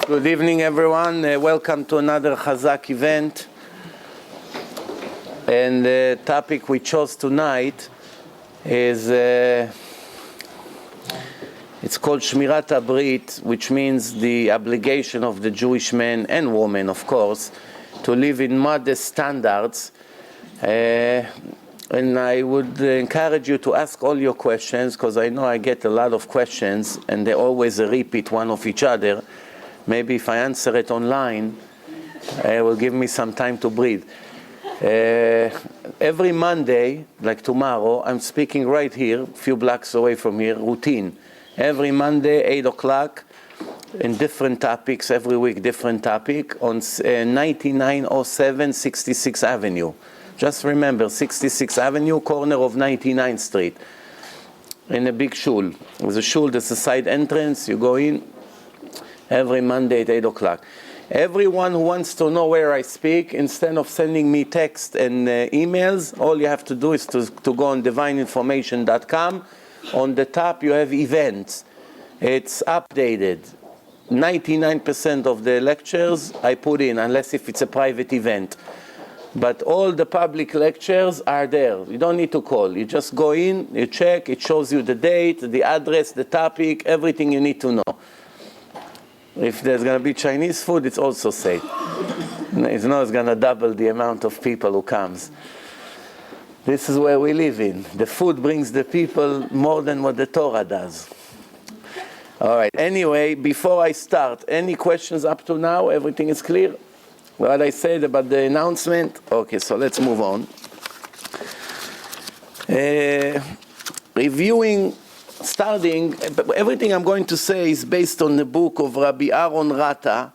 Good evening, everyone. Welcome to another Chazak event. And the topic we chose tonight is, it's called Shmirat Ha-Brit, which means the obligation of the Jewish man and woman, of course, to live in modest standards. And I would encourage you to ask all your questions, because I know I get a lot of questions, and they always repeat one of each other. Maybe if I answer it online, it will give me some time to breathe. Every Monday, like tomorrow, I'm speaking right here, a few blocks away from here, routine. Every Monday, 8 o'clock, in different topics, every week different topic, on 9907 66th Avenue. Just remember, 66th Avenue, corner of 99th Street, in a big shul. There's a shul, there's a side entrance, you go in, every Monday at 8 o'clock. Everyone who wants to know where I speak, instead of sending me text and emails, all you have to do is to go on divineinformation.com. On the top you have events. It's updated. 99% of the lectures I put in, unless if it's a private event. But all the public lectures are there. You don't need to call. You just go in, you check, it shows you the date, the address, the topic, everything you need to know. If there's going to be Chinese food, it's also safe. It's not going to double the amount of people who comes. This is where we live in. The food brings the people more than what the Torah does. All right. Anyway, before I start, any questions up to now? Everything is clear? What I said about the announcement? Okay, so let's move on. Starting, everything I'm going to say is based on the book of Rabbi Aaron Rata,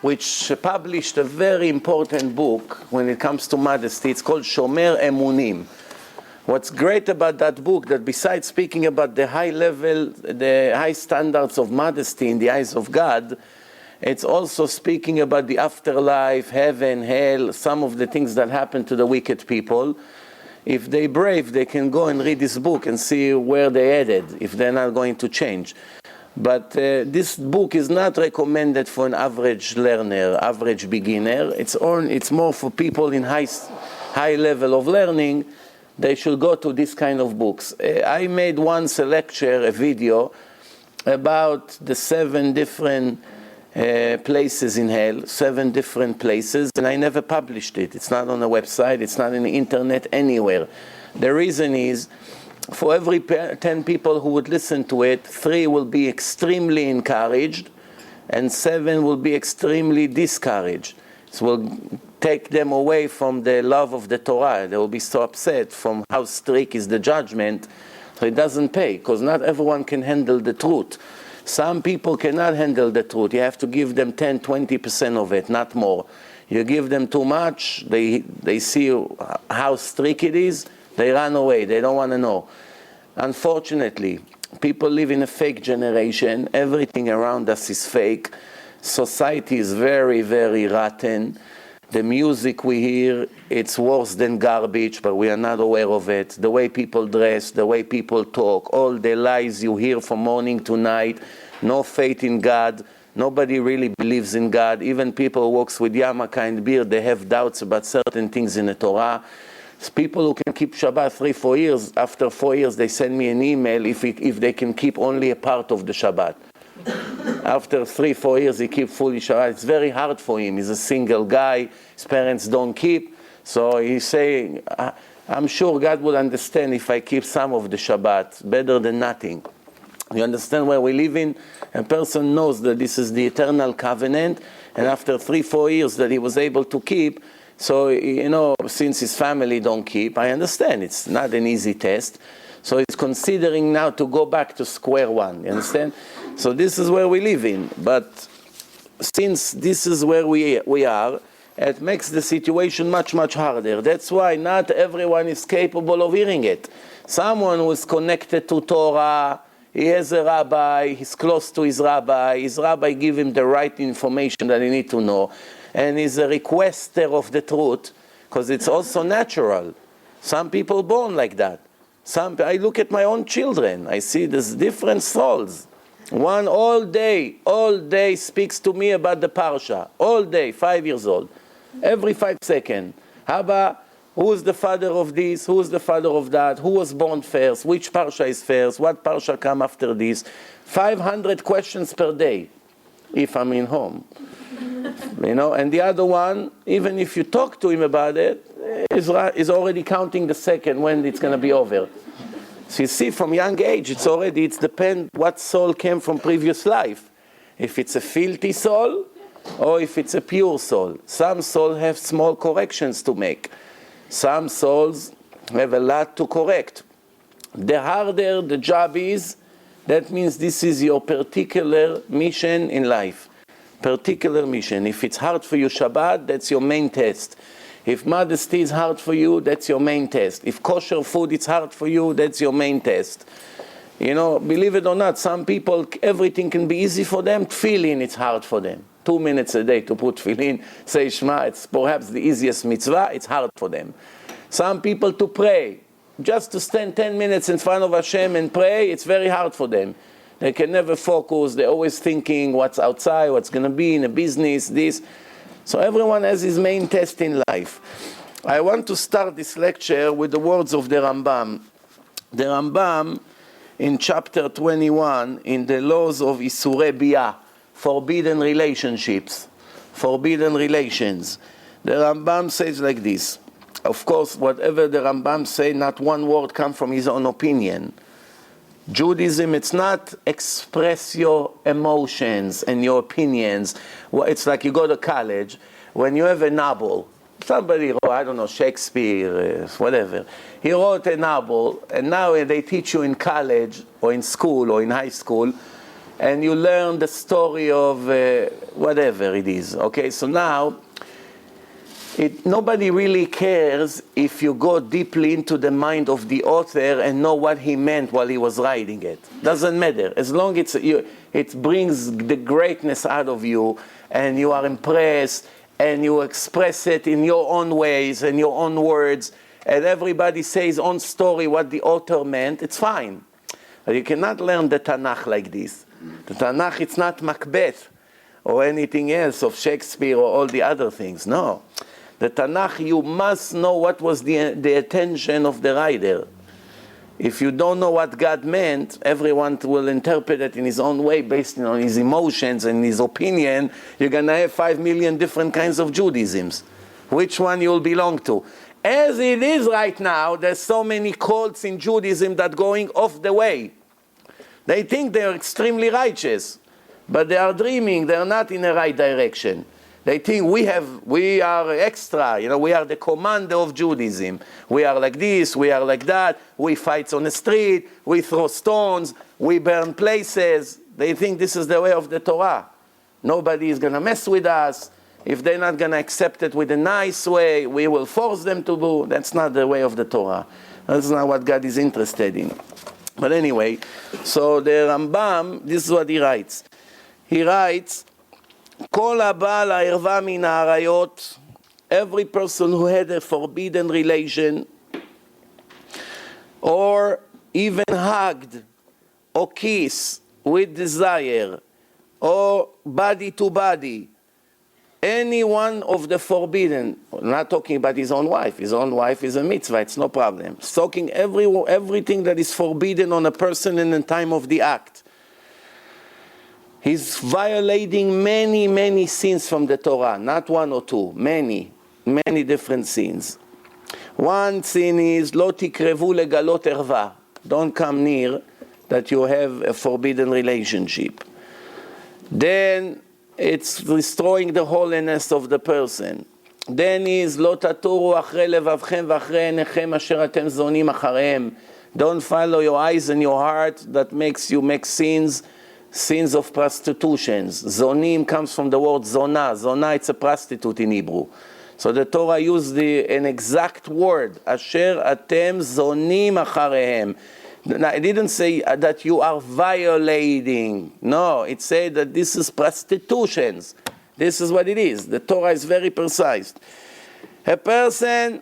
which published a very important book when it comes to modesty. It's called Shomer Emunim. What's great about that book, that besides speaking about the high level, the high standards of modesty in the eyes of God, it's also speaking about the afterlife, heaven, hell, some of the things that happen to the wicked people. If they're brave, they can go and read this book and see where they headed, if they're not going to change. But this book is not recommended for an average learner, average beginner. It's more for people in high level of learning. They should go to this kind of books. I made once a lecture, a video, about the 7 different places in hell, 7 different places, and I never published it. It's not on the website, it's not on the internet, anywhere. The reason is, for every 10 people who would listen to it, 3 will be extremely encouraged, and 7 will be extremely discouraged. It will take them away from the love of the Torah. They will be so upset from how strict is the judgment, so it doesn't pay, because not everyone can handle the truth. Some people cannot handle the truth. You have to give them 10-20% of it, not more. You give them too much, they see how strict it is, they run away, they don't want to know. Unfortunately, people live in a fake generation. Everything around us is fake. Society is very, very rotten. The music we hear, it's worse than garbage, but we are not aware of it. The way people dress, the way people talk, all the lies you hear from morning to night, no faith in God, nobody really believes in God. Even people who walk with yarmulke and beard, they have doubts about certain things in the Torah. It's people who can keep Shabbat 3-4 years, after 4 years they send me an email if they can keep only a part of the Shabbat. After 3-4 years, he keeps fully Shabbat. It's very hard for him. He's a single guy. His parents don't keep. So he's saying, I'm sure God will understand if I keep some of the Shabbat. Better than nothing. You understand where we live in? A person knows that this is the eternal covenant. And after 3-4 years that he was able to keep, so, since his family don't keep, I understand. It's not an easy test. So he's considering now to go back to square one. You understand? So this is where we live in. But since this is where we are, it makes the situation much, much harder. That's why not everyone is capable of hearing it. Someone who is connected to Torah, he has a rabbi, he's close to his rabbi gives him the right information that he needs to know, and he's a requester of the truth, because it's also natural. Some people born like that. I look at my own children, I see there's different souls. One all day speaks to me about the parsha. All day, 5 years old. Every 5 seconds. Haba, who is the father of this? Who is the father of that? Who was born first? Which parsha is first? What parsha come after this? 500 questions per day, if I'm in home. And the other one, even if you talk to him about it, is already counting the second when it's going to be over. So you see, from young age, it's depends what soul came from previous life. If it's a filthy soul, or if it's a pure soul. Some souls have small corrections to make. Some souls have a lot to correct. The harder the job is, that means this is your particular mission in life. Particular mission. If it's hard for you Shabbat, that's your main test. If modesty is hard for you, that's your main test. If kosher food is hard for you, that's your main test. Believe it or not, some people, everything can be easy for them. Tefillin, it's hard for them. 2 minutes a day to put tefillin, say Shema, it's perhaps the easiest mitzvah, it's hard for them. Some people to pray, just to stand 10 minutes in front of Hashem and pray, it's very hard for them. They can never focus, they're always thinking what's outside, what's going to be in a business, this. So everyone has his main test in life. I want to start this lecture with the words of the Rambam. The Rambam, in chapter 21, in the laws of Isurei Biyah, forbidden relationships, forbidden relations. The Rambam says like this. Of course, whatever the Rambam say, not one word comes from his own opinion. Judaism, it's not express your emotions and your opinions. It's like you go to college, when you have a novel, somebody wrote, I don't know, Shakespeare, whatever. He wrote a novel, and now they teach you in college, or in school, or in high school, and you learn the story of whatever it is. Okay, so now, nobody really cares if you go deeply into the mind of the author and know what he meant while he was writing it. Doesn't matter. As long as it brings the greatness out of you, and you are impressed, and you express it in your own ways and your own words, and everybody says his own story, what the author meant, it's fine. But you cannot learn the Tanakh like this. The Tanakh, it's not Macbeth or anything else of Shakespeare or all the other things. No. The Tanakh, you must know what was the attention of the writer. If you don't know what God meant, everyone will interpret it in his own way based on his emotions and his opinion. You're going to have 5 million different kinds of Judaisms. Which one you'll belong to? As it is right now, there's so many cults in Judaism that are going off the way. They think they're extremely righteous, but they are dreaming, they're not in the right direction. They think we are extra, we are the commander of Judaism. We are like this, we are like that, we fight on the street, we throw stones, we burn places. They think this is the way of the Torah. Nobody is going to mess with us. If they're not going to accept it with a nice way, we will force them to do. That's not the way of the Torah. That's not what God is interested in. But anyway, so the Rambam, this is what he writes. He writes, כל הבעל הערווה מן האריות, every person who had a forbidden relation, or even hugged, or kissed with desire, or body to body, any one of the forbidden, not talking about his own wife is a mitzvah, it's no problem. It's talking everything that is forbidden on a person in the time of the act. He's violating many, many sins from the Torah, not one or two, many different sins. One sin is, lo tikrevu legalot erva. Don't come near that you have a forbidden relationship. Then it's destroying the holiness of the person. Then is, lo taturu achre levavchem v'achre enechem asher atem zonim acharehem. Don't follow your eyes and your heart that makes you make sins of prostitutions. Zonim comes from the word zona. Zona, it's a prostitute in Hebrew. So the Torah used an exact word. Asher atem zonim acharehem. Now, it didn't say that you are violating. No, it said that this is prostitutions. This is what it is. The Torah is very precise. A person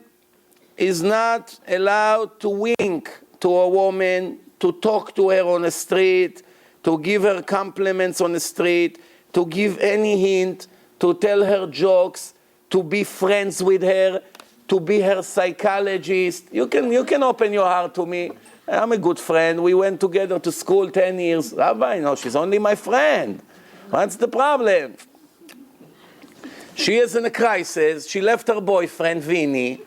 is not allowed to wink to a woman, to talk to her on the street, to give her compliments on the street, to give any hint, to tell her jokes, to be friends with her, to be her psychologist. You can open your heart to me. I'm a good friend. We went together to school 10 years. Rabbi, no, she's only my friend. What's the problem? She is in a crisis. She left her boyfriend, Vinny.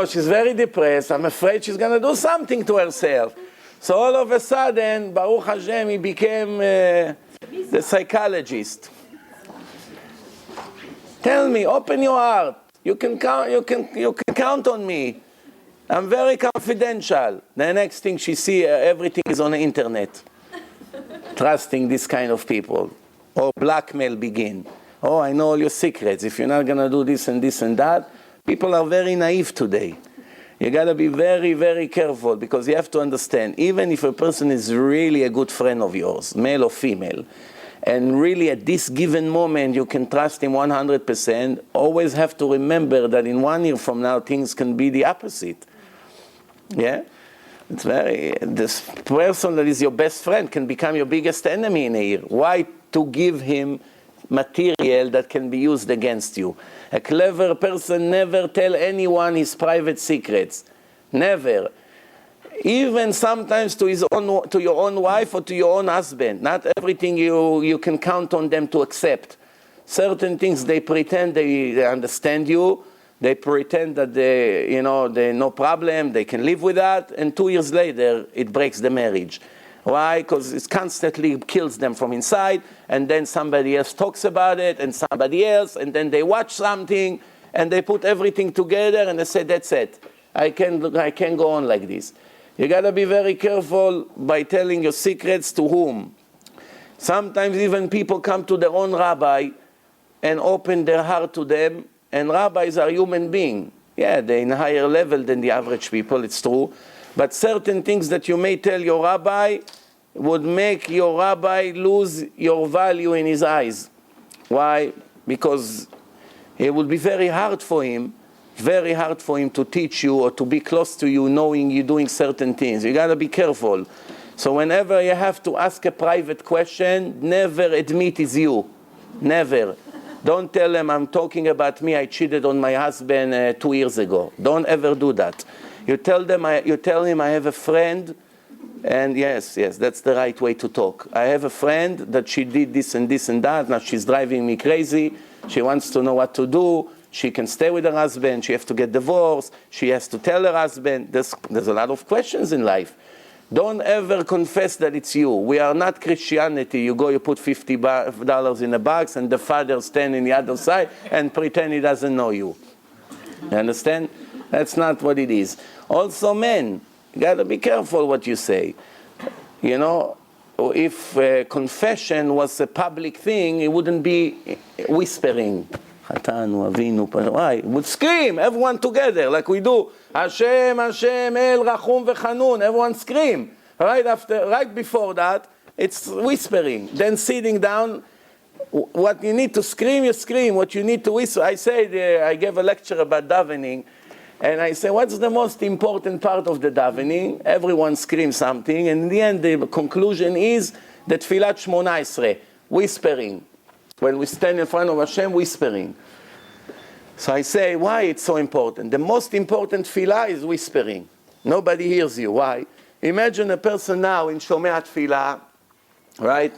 She's very depressed. I'm afraid she's going to do something to herself. So all of a sudden, Baruch Hashem, he became the psychologist. Tell me, open your heart. You can count on me. I'm very confidential. The next thing she see, everything is on the internet. Trusting this kind of people. Or blackmail begin. Oh, I know all your secrets. If you're not going to do this and this and that. People are very naive today. You got to be very, very careful, because you have to understand, even if a person is really a good friend of yours, male or female, and really at this given moment you can trust him 100%, always have to remember that in 1 year from now things can be the opposite. Yeah? This person that is your best friend can become your biggest enemy in a year. Why to give him material that can be used against you? A clever person never tell anyone his private secrets. Never. Even sometimes to your own wife or to your own husband. Not everything you can count on them to accept. Certain things they pretend they understand you. They pretend that they no problem, they can live with that, and 2 years later it breaks the marriage. Why? Because it constantly kills them from inside, and then somebody else talks about it, and somebody else, and then they watch something, and they put everything together, and they say, that's it. I can't go on like this. You got to be very careful by telling your secrets to whom. Sometimes even people come to their own rabbi and open their heart to them, and rabbis are human beings. Yeah, they're in a higher level than the average people, it's true. But certain things that you may tell your rabbi would make your rabbi lose your value in his eyes. Why? Because it would be very hard for him to teach you or to be close to you knowing you're doing certain things. You got to be careful. So whenever you have to ask a private question, never admit it's you. Never. Don't tell him, I'm talking about me, I cheated on my husband 2 years ago. Don't ever do that. You tell him, I have a friend, and yes, that's the right way to talk. I have a friend that she did this and this and that, now she's driving me crazy, she wants to know what to do, she can stay with her husband, she has to get divorced, she has to tell her husband, there's a lot of questions in life. Don't ever confess that it's you. We are not Christianity. You put $50 in a box, and the father stand in the other side and pretend he doesn't know you. You understand? That's not what it is. Also, men, you got to be careful what you say. If confession was a public thing, it wouldn't be whispering. It would scream, everyone together, like we do. Hashem, Hashem, El, Rachum, Vechanun. Everyone scream. Right before that, it's whispering. Then sitting down, what you need to scream, you scream. What you need to whisper. I gave a lecture about davening. And I say, what's the most important part of the davening? Everyone screams something, and in the end, the conclusion is that Tfilat Shmona Esrei, whispering. When we stand in front of Hashem, whispering. So I say, why it's so important? The most important tefillah is whispering. Nobody hears you. Why? Imagine a person now in Shomei Tefillah, right?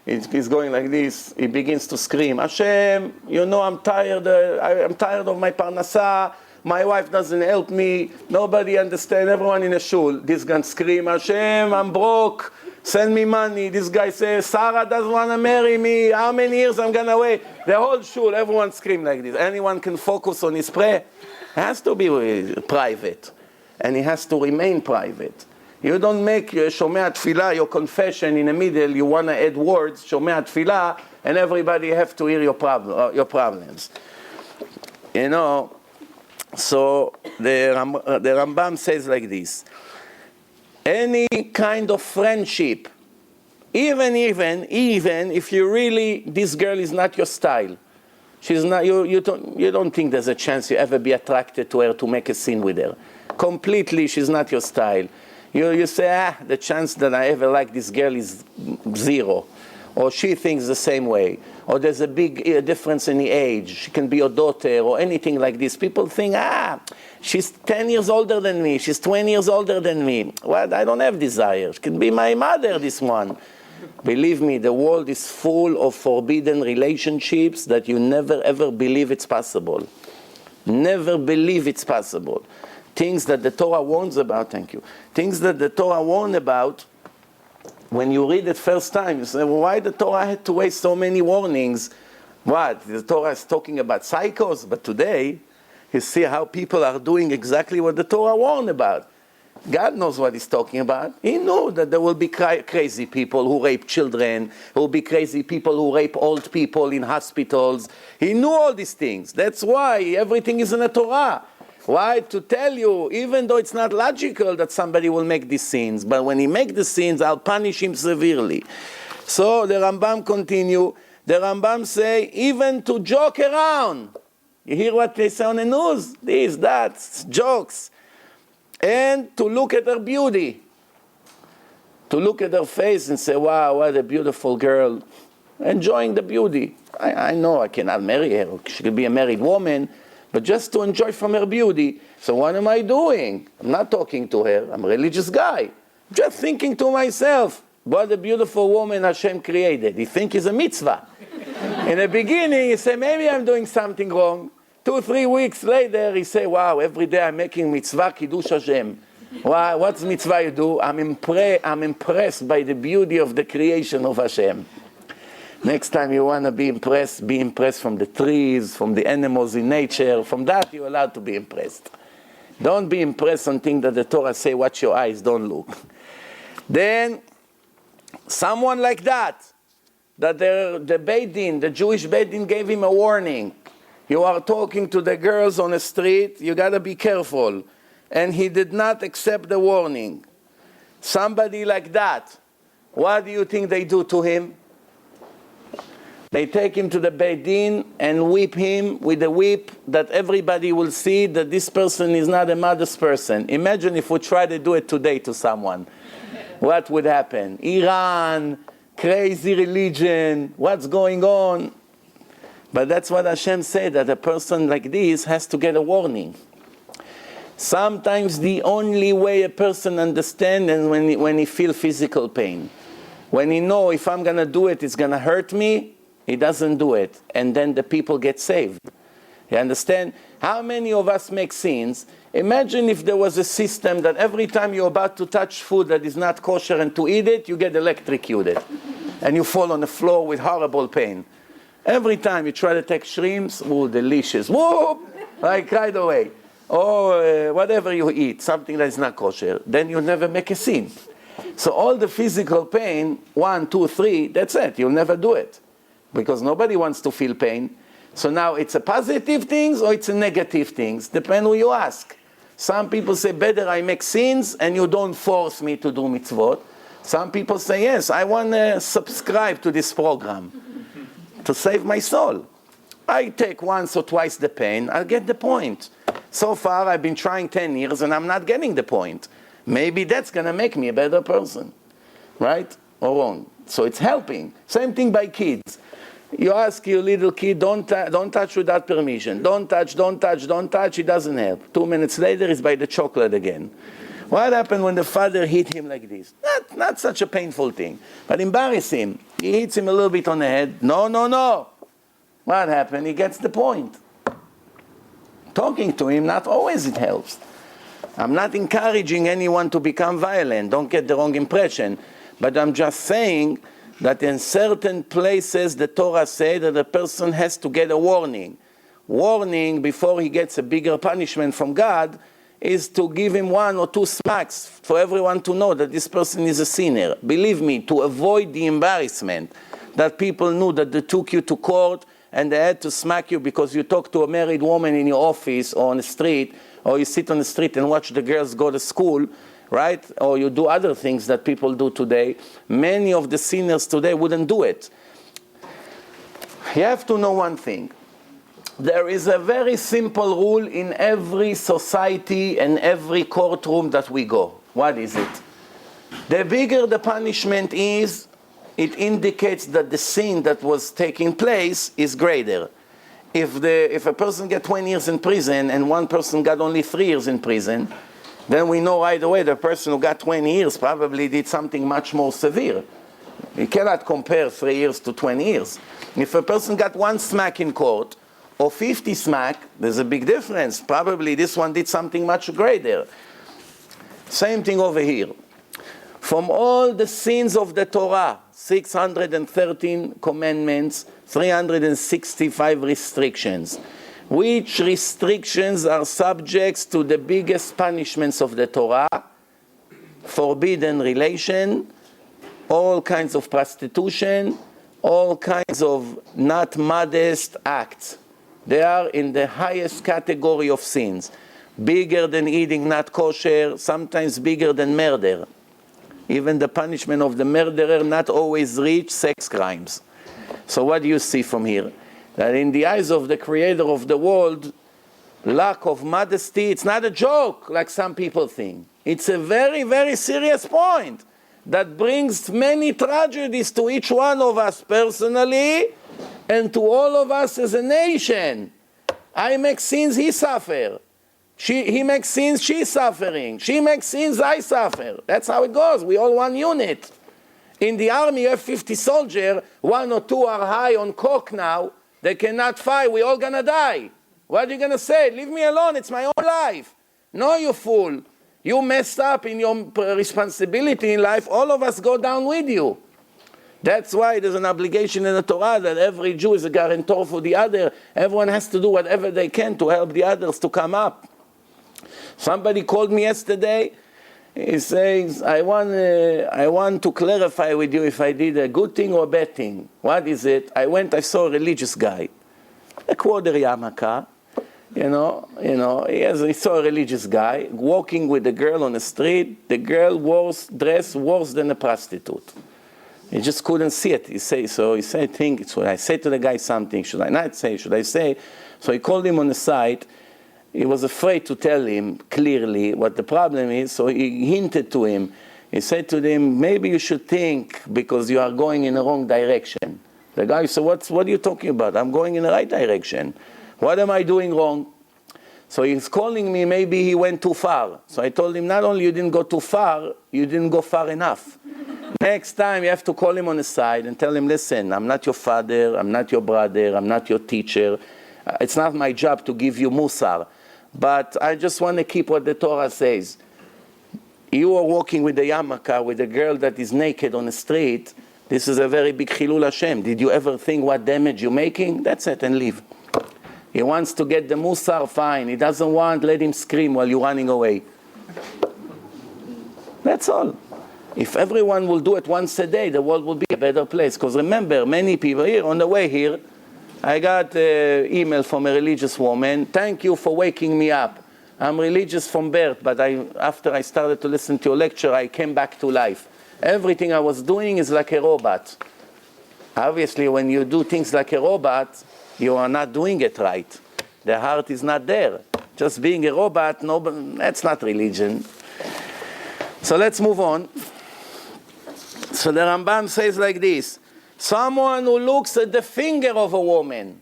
He's going like this. He begins to scream, Hashem, I'm tired. I'm tired of my parnasah. My wife doesn't help me. Nobody understands. Everyone in a shul. This guy scream, Hashem, I'm broke. Send me money. This guy says, Sarah doesn't want to marry me. How many years I'm going to wait? The whole shul, everyone scream like this. Anyone can focus on his prayer. It has to be private. And it has to remain private. You don't make Shomei Tefillah, your confession, in the middle. You want to add words, Shomei Tefillah, and everybody have to hear your problems. So the Rambam says like this. Any kind of friendship, even if you really, this girl is not your style, she's not, you don't think there's a chance you ever be attracted to her to make a scene with her. Completely, she's not your style. You say, the chance that I ever like this girl is 0. Or she thinks the same way. Or there's a big difference in the age. She can be your daughter or anything like this. People think, she's 10 years older than me. She's 20 years older than me. Well, I don't have desire. She can be my mother, this one. Believe me, the world is full of forbidden relationships that you never ever believe it's possible. Never believe it's possible. Things that the Torah warns about, thank you. Things that the Torah warned about, when you read it first time, you say, well, why the Torah had to waste so many warnings? What? The Torah is talking about psychos, but today, you see how people are doing exactly what the Torah warned about. God knows what he's talking about. He knew that there will be crazy people who rape children, there will be crazy people who rape old people in hospitals. He knew all these things. That's why everything is in the Torah. Why? To tell you, even though it's not logical that somebody will make these sins, but when he makes the sins, I'll punish him severely. So the Rambam continue. The Rambam say, even to joke around. You hear what they say on the news? This, that, jokes. And to look at her beauty. To look at her face and say, wow, what a beautiful girl. Enjoying the beauty. I know I cannot marry her. She could be a married woman. But just to enjoy from her beauty. So what am I doing? I'm not talking to her. I'm a religious guy. Just thinking to myself, what a beautiful woman Hashem created. You think it's a mitzvah. In the beginning, you say, maybe I'm doing something wrong. 2-3 weeks later, he say, wow, every day I'm making mitzvah, kiddush Hashem. Wow, what's mitzvah you do? I'm impressed by the beauty of the creation of Hashem. Next time you want to be impressed from the trees, from the animals in nature. From that, you're allowed to be impressed. Don't be impressed on things that the Torah say, watch your eyes, don't look. Then, someone like that the Beit Din, the Jewish Beit Din gave him a warning. You are talking to the girls on the street, you got to be careful. And he did not accept the warning. Somebody like that, what do you think they do to him? They take him to the Beit Din and whip him with a whip that everybody will see that this person is not a modest person. Imagine if we try to do it today to someone. What would happen? Iran, crazy religion, what's going on? But that's what Hashem said, that a person like this has to get a warning. Sometimes the only way a person understands is when he feels physical pain. When he knows if I'm going to do it, it's going to hurt me, he doesn't do it. And then the people get saved. You understand? How many of us make sins? Imagine if there was a system that every time you're about to touch food that is not kosher and to eat it, you get electrocuted. And you fall on the floor with horrible pain. Every time you try to take shrimps, oh, delicious. Whoa! Like right away. Or whatever you eat, something that is not kosher, then you never make a sin. So all the physical pain, 1, 2, 3, that's it. You'll never do it. Because nobody wants to feel pain. So now it's a positive thing or it's a negative thing. Depends who you ask. Some people say, better I make sins and you don't force me to do mitzvot. Some people say, yes, I want to subscribe to this program to save my soul. I take once or twice the pain, I'll get the point. So far, I've been trying 10 years and I'm not getting the point. Maybe that's going to make me a better person. Right? Or wrong. So it's helping. Same thing by kids. You ask your little kid, don't touch without permission. Don't touch, don't touch, don't touch. It doesn't help. 2 minutes later, he's by the chocolate again. What happened when the father hit him like this? Not such a painful thing, but embarrass him. He hits him a little bit on the head. No, no, no. What happened? He gets the point. Talking to him, not always it helps. I'm not encouraging anyone to become violent. Don't get the wrong impression. But I'm just saying that in certain places the Torah says that a person has to get a warning. Warning before he gets a bigger punishment from God is to give him 1 or 2 smacks for everyone to know that this person is a sinner. Believe me, to avoid the embarrassment that people knew that they took you to court and they had to smack you because you talk to a married woman in your office or on the street, or you sit on the street and watch the girls go to school, right? Or you do other things that people do today. Many of the sinners today wouldn't do it. You have to know one thing. There is a very simple rule in every society and every courtroom that we go. What is it? The bigger the punishment is, it indicates that the sin that was taking place is greater. If a person got 20 years in prison and one person got only 3 years in prison, then we know right away the person who got 20 years probably did something much more severe. You cannot compare 3 years to 20 years. If a person got 1 smack in court or 50 smack, there's a big difference. Probably this one did something much greater. Same thing over here. From all the sins of the Torah, 613 commandments, 365 restrictions. Which restrictions are subjects to the biggest punishments of the Torah? Forbidden relation, all kinds of prostitution, all kinds of not modest acts. They are in the highest category of sins. Bigger than eating not kosher, sometimes bigger than murder. Even the punishment of the murderer not always reach sex crimes. So what do you see from here? That in the eyes of the creator of the world, lack of modesty, it's not a joke like some people think. It's a very, very serious point that brings many tragedies to each one of us personally and to all of us as a nation. I make sins, he suffer. He makes sins, she's suffering. She makes sins, I suffer. That's how it goes. We all one unit. In the army, you have 50 soldiers. 1 or 2 are high on coke now. They cannot fight. We're all going to die. What are you going to say? Leave me alone. It's my own life. No, you fool. You messed up in your responsibility in life. All of us go down with you. That's why there's an obligation in the Torah that every Jew is a guarantor for the other. Everyone has to do whatever they can to help the others to come up. Somebody called me yesterday. He says, I want to clarify with you if I did a good thing or a bad thing. What is it? I saw a religious guy, a quarter yarmulke, he saw a religious guy walking with a girl on the street. The girl dressed worse than a prostitute. He just couldn't see it. He said, should I say to the guy something? Should I not say? Should I say? So he called him on the side. He was afraid to tell him clearly what the problem is, so he hinted to him. He said to him, maybe you should think because you are going in the wrong direction. The guy said, what are you talking about? I'm going in the right direction. What am I doing wrong? So he's calling me, maybe he went too far. So I told him, not only you didn't go too far, you didn't go far enough. Next time you have to call him on the side and tell him, listen, I'm not your father, I'm not your brother, I'm not your teacher. It's not my job to give you musar. But I just want to keep what the Torah says. You are walking with a yarmulke, with a girl that is naked on the street. This is a very big chilul Hashem. Did you ever think what damage you're making? That's it, and leave. He wants to get the musar, fine. He doesn't want, let him scream while you're running away. That's all. If everyone will do it once a day, the world will be a better place. Because remember, many people here, on the way here, I got an email from a religious woman. Thank you for waking me up. I'm religious from birth, but after I started to listen to your lecture, I came back to life. Everything I was doing is like a robot. Obviously, when you do things like a robot, you are not doing it right. The heart is not there. Just being a robot, that's not religion. So let's move on. So the Rambam says like this. Someone who looks at the finger of a woman,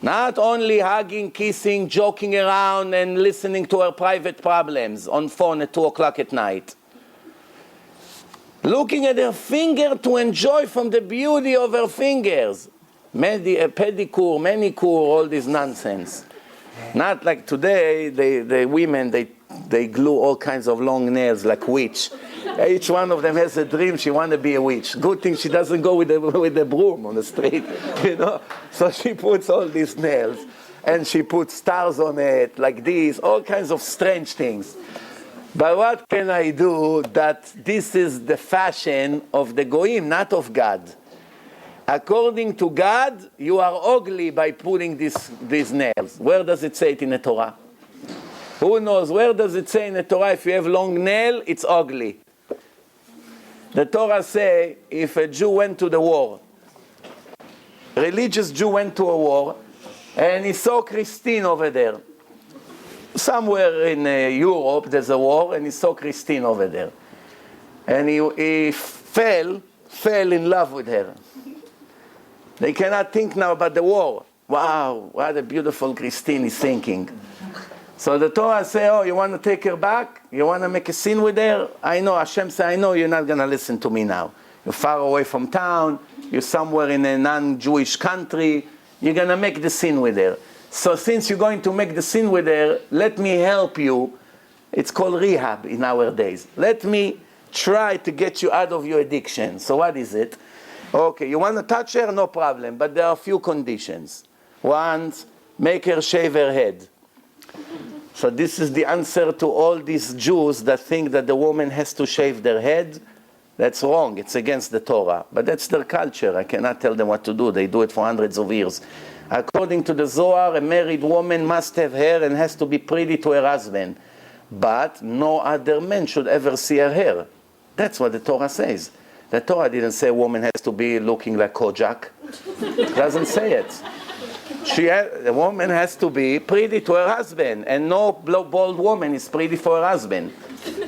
not only hugging, kissing, joking around and listening to her private problems on phone at 2 o'clock at night. Looking at her finger to enjoy from the beauty of her fingers. Pedicure, manicure, all this nonsense. Not like today, the women, they glue all kinds of long nails like witch. Each one of them has a dream, she wants to be a witch. Good thing she doesn't go with the broom on the street, So she puts all these nails, and she puts stars on it, like this, all kinds of strange things. But what can I do that this is the fashion of the goyim, not of God? According to God, you are ugly by putting these nails. Where does it say it in the Torah? Who knows? Where does it say in the Torah if you have long nail, it's ugly? The Torah say if a Jew went to the war, a religious Jew went to a war, and he saw Christine over there. somewhere in Europe, there's a war, and he saw Christine over there. And he fell in love with her. They cannot think now about the war. Wow, what a beautiful Christine is thinking. So the Torah say, oh, you want to take her back? You want to make a sin with her? I know, Hashem say, I know you're not going to listen to me now. You're far away from town. You're somewhere in a non-Jewish country. You're going to make the sin with her. So since you're going to make the sin with her, let me help you. It's called rehab in our days. Let me try to get you out of your addiction. So what is it? Okay, you want to touch her? No problem. But there are a few conditions. One, make her shave her head. So this is the answer to all these Jews that think that the woman has to shave their head. That's wrong. It's against the Torah. But that's their culture. I cannot tell them what to do. They do it for hundreds of years. According to the Zohar, a married woman must have hair and has to be pretty to her husband. But no other man should ever see her hair. That's what the Torah says. The Torah didn't say a woman has to be looking like Kojak. It doesn't say it. A woman has to be pretty to her husband, and no bald woman is pretty for her husband.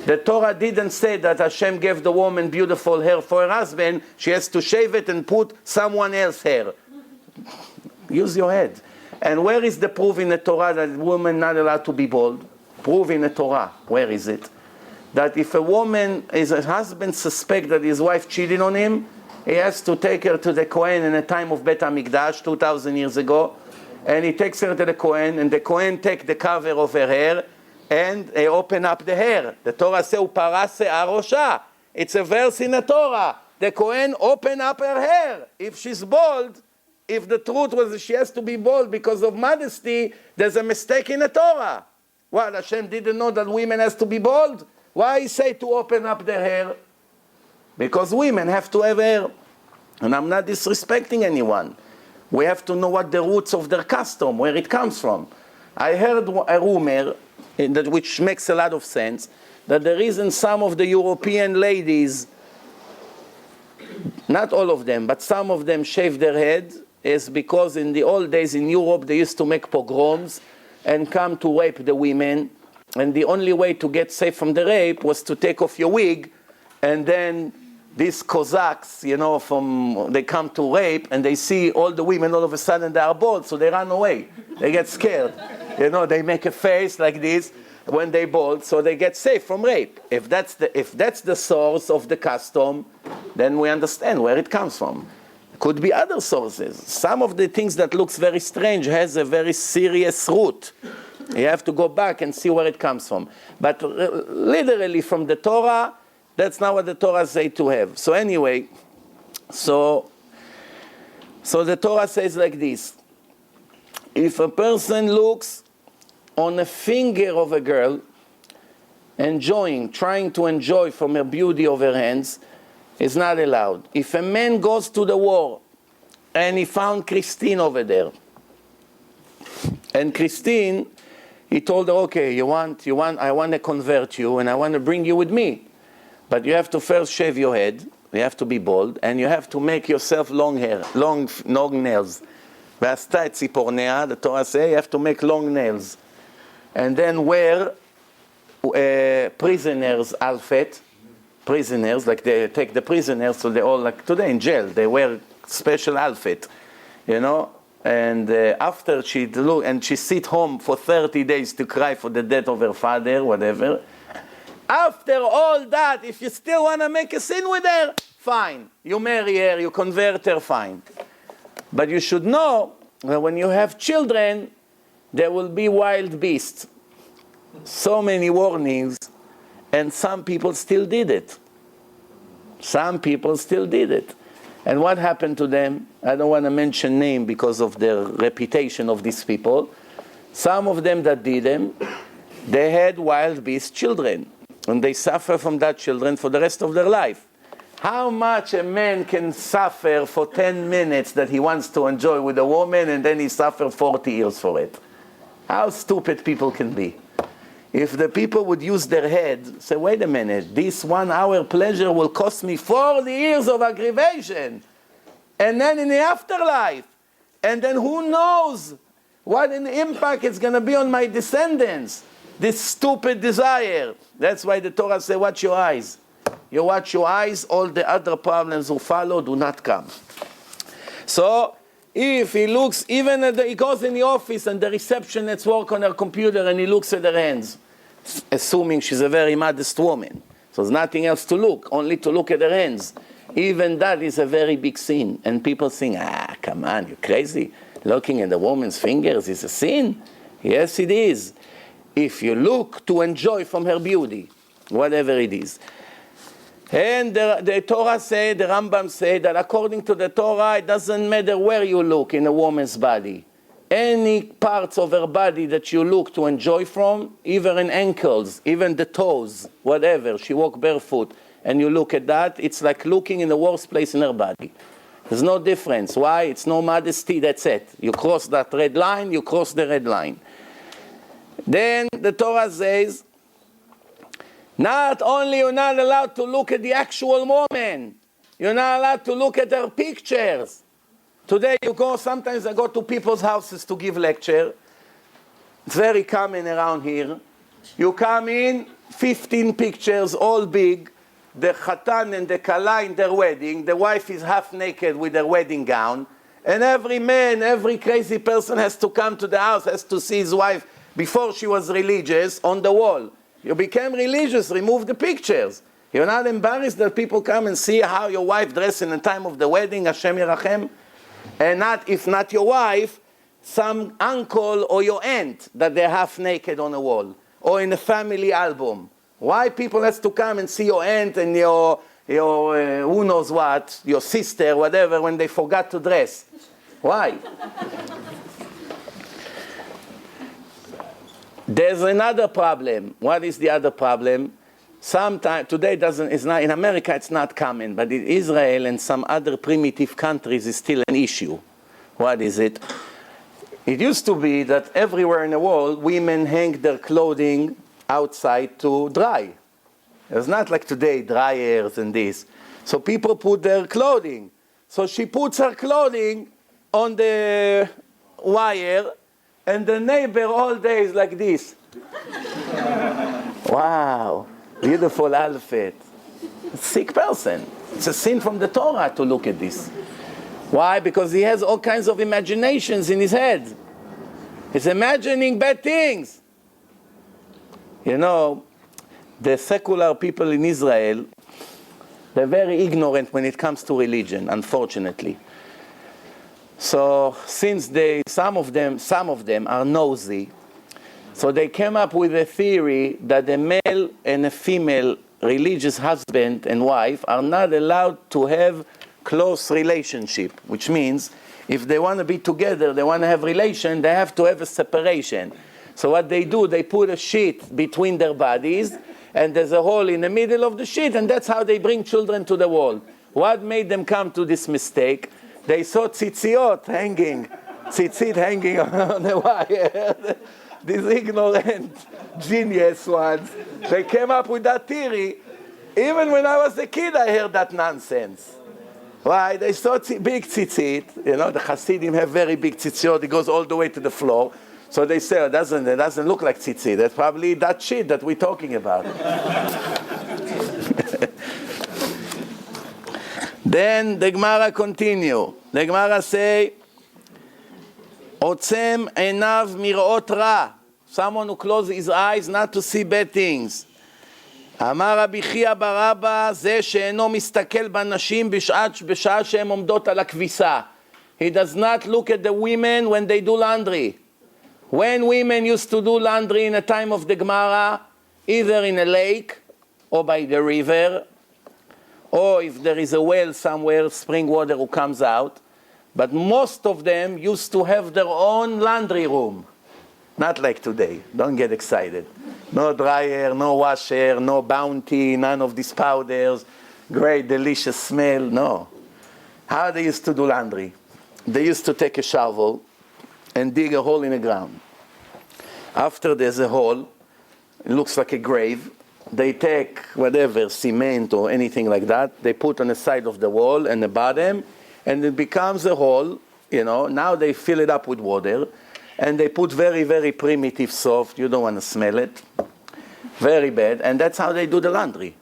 The Torah didn't say that Hashem gave the woman beautiful hair for her husband. She has to shave it and put someone else's hair. Use your head. And where is the proof in the Torah that a woman not allowed to be bald? Proof in the Torah. Where is it? That if a husband suspects that his wife cheated on him, he has to take her to the Kohen in the time of Bet HaMikdash, 2,000 years ago, and he takes her to the Kohen, and the Kohen take the cover of her hair, and they open up the hair. The Torah says, "Upara se'ar rosha." It's a verse in the Torah. The Kohen open up her hair. If she's bald, if the truth was that she has to be bald because of modesty, there's a mistake in the Torah. What, Hashem didn't know that women has to be bald? Why he say to open up their hair? Because women have to have hair. And I'm not disrespecting anyone. We have to know what the roots of their custom, where it comes from. I heard a rumor, which makes a lot of sense, that the reason some of the European ladies, not all of them, but some of them shave their head, is because in the old days in Europe they used to make pogroms and come to rape the women. And the only way to get safe from the rape was to take off your wig, and then these Cossacks, they come to rape, and they see all the women all of a sudden they are bald, so they run away. They get scared. They make a face like this when they bald, so they get safe from rape. If that's the source of the custom, then we understand where it comes from. Could be other sources. Some of the things that looks very strange has a very serious root. You have to go back and see where it comes from. But literally from the Torah, that's not what the Torah say to have. So anyway, so the Torah says like this. If a person looks on a finger of a girl, trying to enjoy from her beauty of her hands, is not allowed. If a man goes to the war and he found Christine over there, and Christine, he told her, okay, I want to convert you and I want to bring you with me. But you have to first shave your head, you have to be bald, and you have to make yourself long hair, long nails. ועשתה את ציפורניה, the Torah says, you have to make long nails. And then wear prisoners' outfit. Prisoners, like they take the prisoners, so they all, like today in jail, they wear special outfit, And after she sit home for 30 days to cry for the death of her father, whatever. After all that, if you still want to make a sin with her, fine. You marry her, you convert her, fine. But you should know that when you have children, there will be wild beasts. So many warnings, and some people still did it. Some people still did it. And what happened to them? I don't want to mention name because of the reputation of these people. Some of them that did them, they had wild beast children. And they suffer from that children for the rest of their life. How much a man can suffer for 10 minutes that he wants to enjoy with a woman, and then he suffers 40 years for it? How stupid people can be. If the people would use their head, say, wait a minute, this 1 hour pleasure will cost me 40 years of aggravation. And then in the afterlife. And then who knows what an impact it's going to be on my descendants. This stupid desire. That's why the Torah says, watch your eyes. You watch your eyes, all the other problems who follow do not come. So, if he looks, even he goes in the office and the receptionist works on her computer and he looks at her hands, assuming she's a very modest woman. So there's nothing else to look, only to look at her hands. Even that is a very big sin. And people think, come on, you're crazy. Looking at the woman's fingers is a sin? Yes, it is. If you look to enjoy from her beauty, whatever it is. And the Torah say, the Rambam say that according to the Torah, it doesn't matter where you look in a woman's body. Any parts of her body that you look to enjoy from, even in ankles, even the toes, whatever, she walk barefoot, and you look at that, it's like looking in the worst place in her body. There's no difference. Why? It's no modesty, that's it. You cross that red line, you cross the red line. Then the Torah says, not only you're not allowed to look at the actual woman, you're not allowed to look at her pictures. Today sometimes I go to people's houses to give lecture. It's very common around here. You come in, 15 pictures, all big. The Khatan and the Kala in their wedding. The wife is half naked with her wedding gown. And every man, every crazy person has to come to the house, has to see his wife before she was religious on the wall. You became religious, remove the pictures. You're not embarrassed that people come and see how your wife dressed in the time of the wedding, Hashem Yerachem? And not, if not your wife, some uncle or your aunt that they're half naked on a wall. Or in a family album. Why people has to come and see your aunt and your who knows what, your sister, whatever, when they forgot to dress? Why? There's another problem. What is the other problem? Sometimes, today it's not, in America it's not common, but in Israel and some other primitive countries it's still an issue. What is it? It used to be that everywhere in the world, women hang their clothing outside to dry. It's not like today, dryers and this. So people put their clothing. So she puts her clothing on the wire, and the neighbor all day is like this. Wow, beautiful outfit. Sick person. It's a sin from the Torah to look at this. Why? Because he has all kinds of imaginations in his head. He's imagining bad things. You know, the secular people in Israel, they're very ignorant when it comes to religion, unfortunately. So since some of them are nosy, so they came up with a theory that a male and a female religious husband and wife are not allowed to have close relationship, which means if they want to be together, they want to have relation, they have to have a separation. So what they do, they put a sheet between their bodies, and there's a hole in the middle of the sheet, and that's how they bring children to the world. What made them come to this mistake? They saw tzitzit hanging on the wire. These ignorant genius ones, they came up with that theory. Even when I was a kid, I heard that nonsense. Why? They saw big tzitzit. You know, the Hasidim have very big tzitzit. It goes all the way to the floor. So they say, it doesn't look like tzitzit. That's probably that shit that we're talking about. Then the Gemara continue. The Gemara say, Otzem enav mirot ra. Someone who closes his eyes not to see bad things. אמר רבי חייא בר אבא, זה שאינו מסתכל בנשים בשעה שהן עומדות על הכביסה. He does not look at the women when they do laundry. When women used to do laundry in the time of the Gemara, either in a lake or by the river, or if there is a well somewhere, spring water who comes out, but most of them used to have their own laundry room. Not like today. Don't get excited. No dryer, no washer, no Bounty, none of these powders, great, delicious smell, no. How they used to do laundry? They used to take a shovel and dig a hole in the ground. After there's a hole, it looks like a grave, they take whatever, cement or anything like that, they put on the side of the wall and the bottom, and it becomes a hole, you know. Now they fill it up with water, and they put very, very primitive soap. You don't want to smell it. Very bad. And that's how they do the laundry.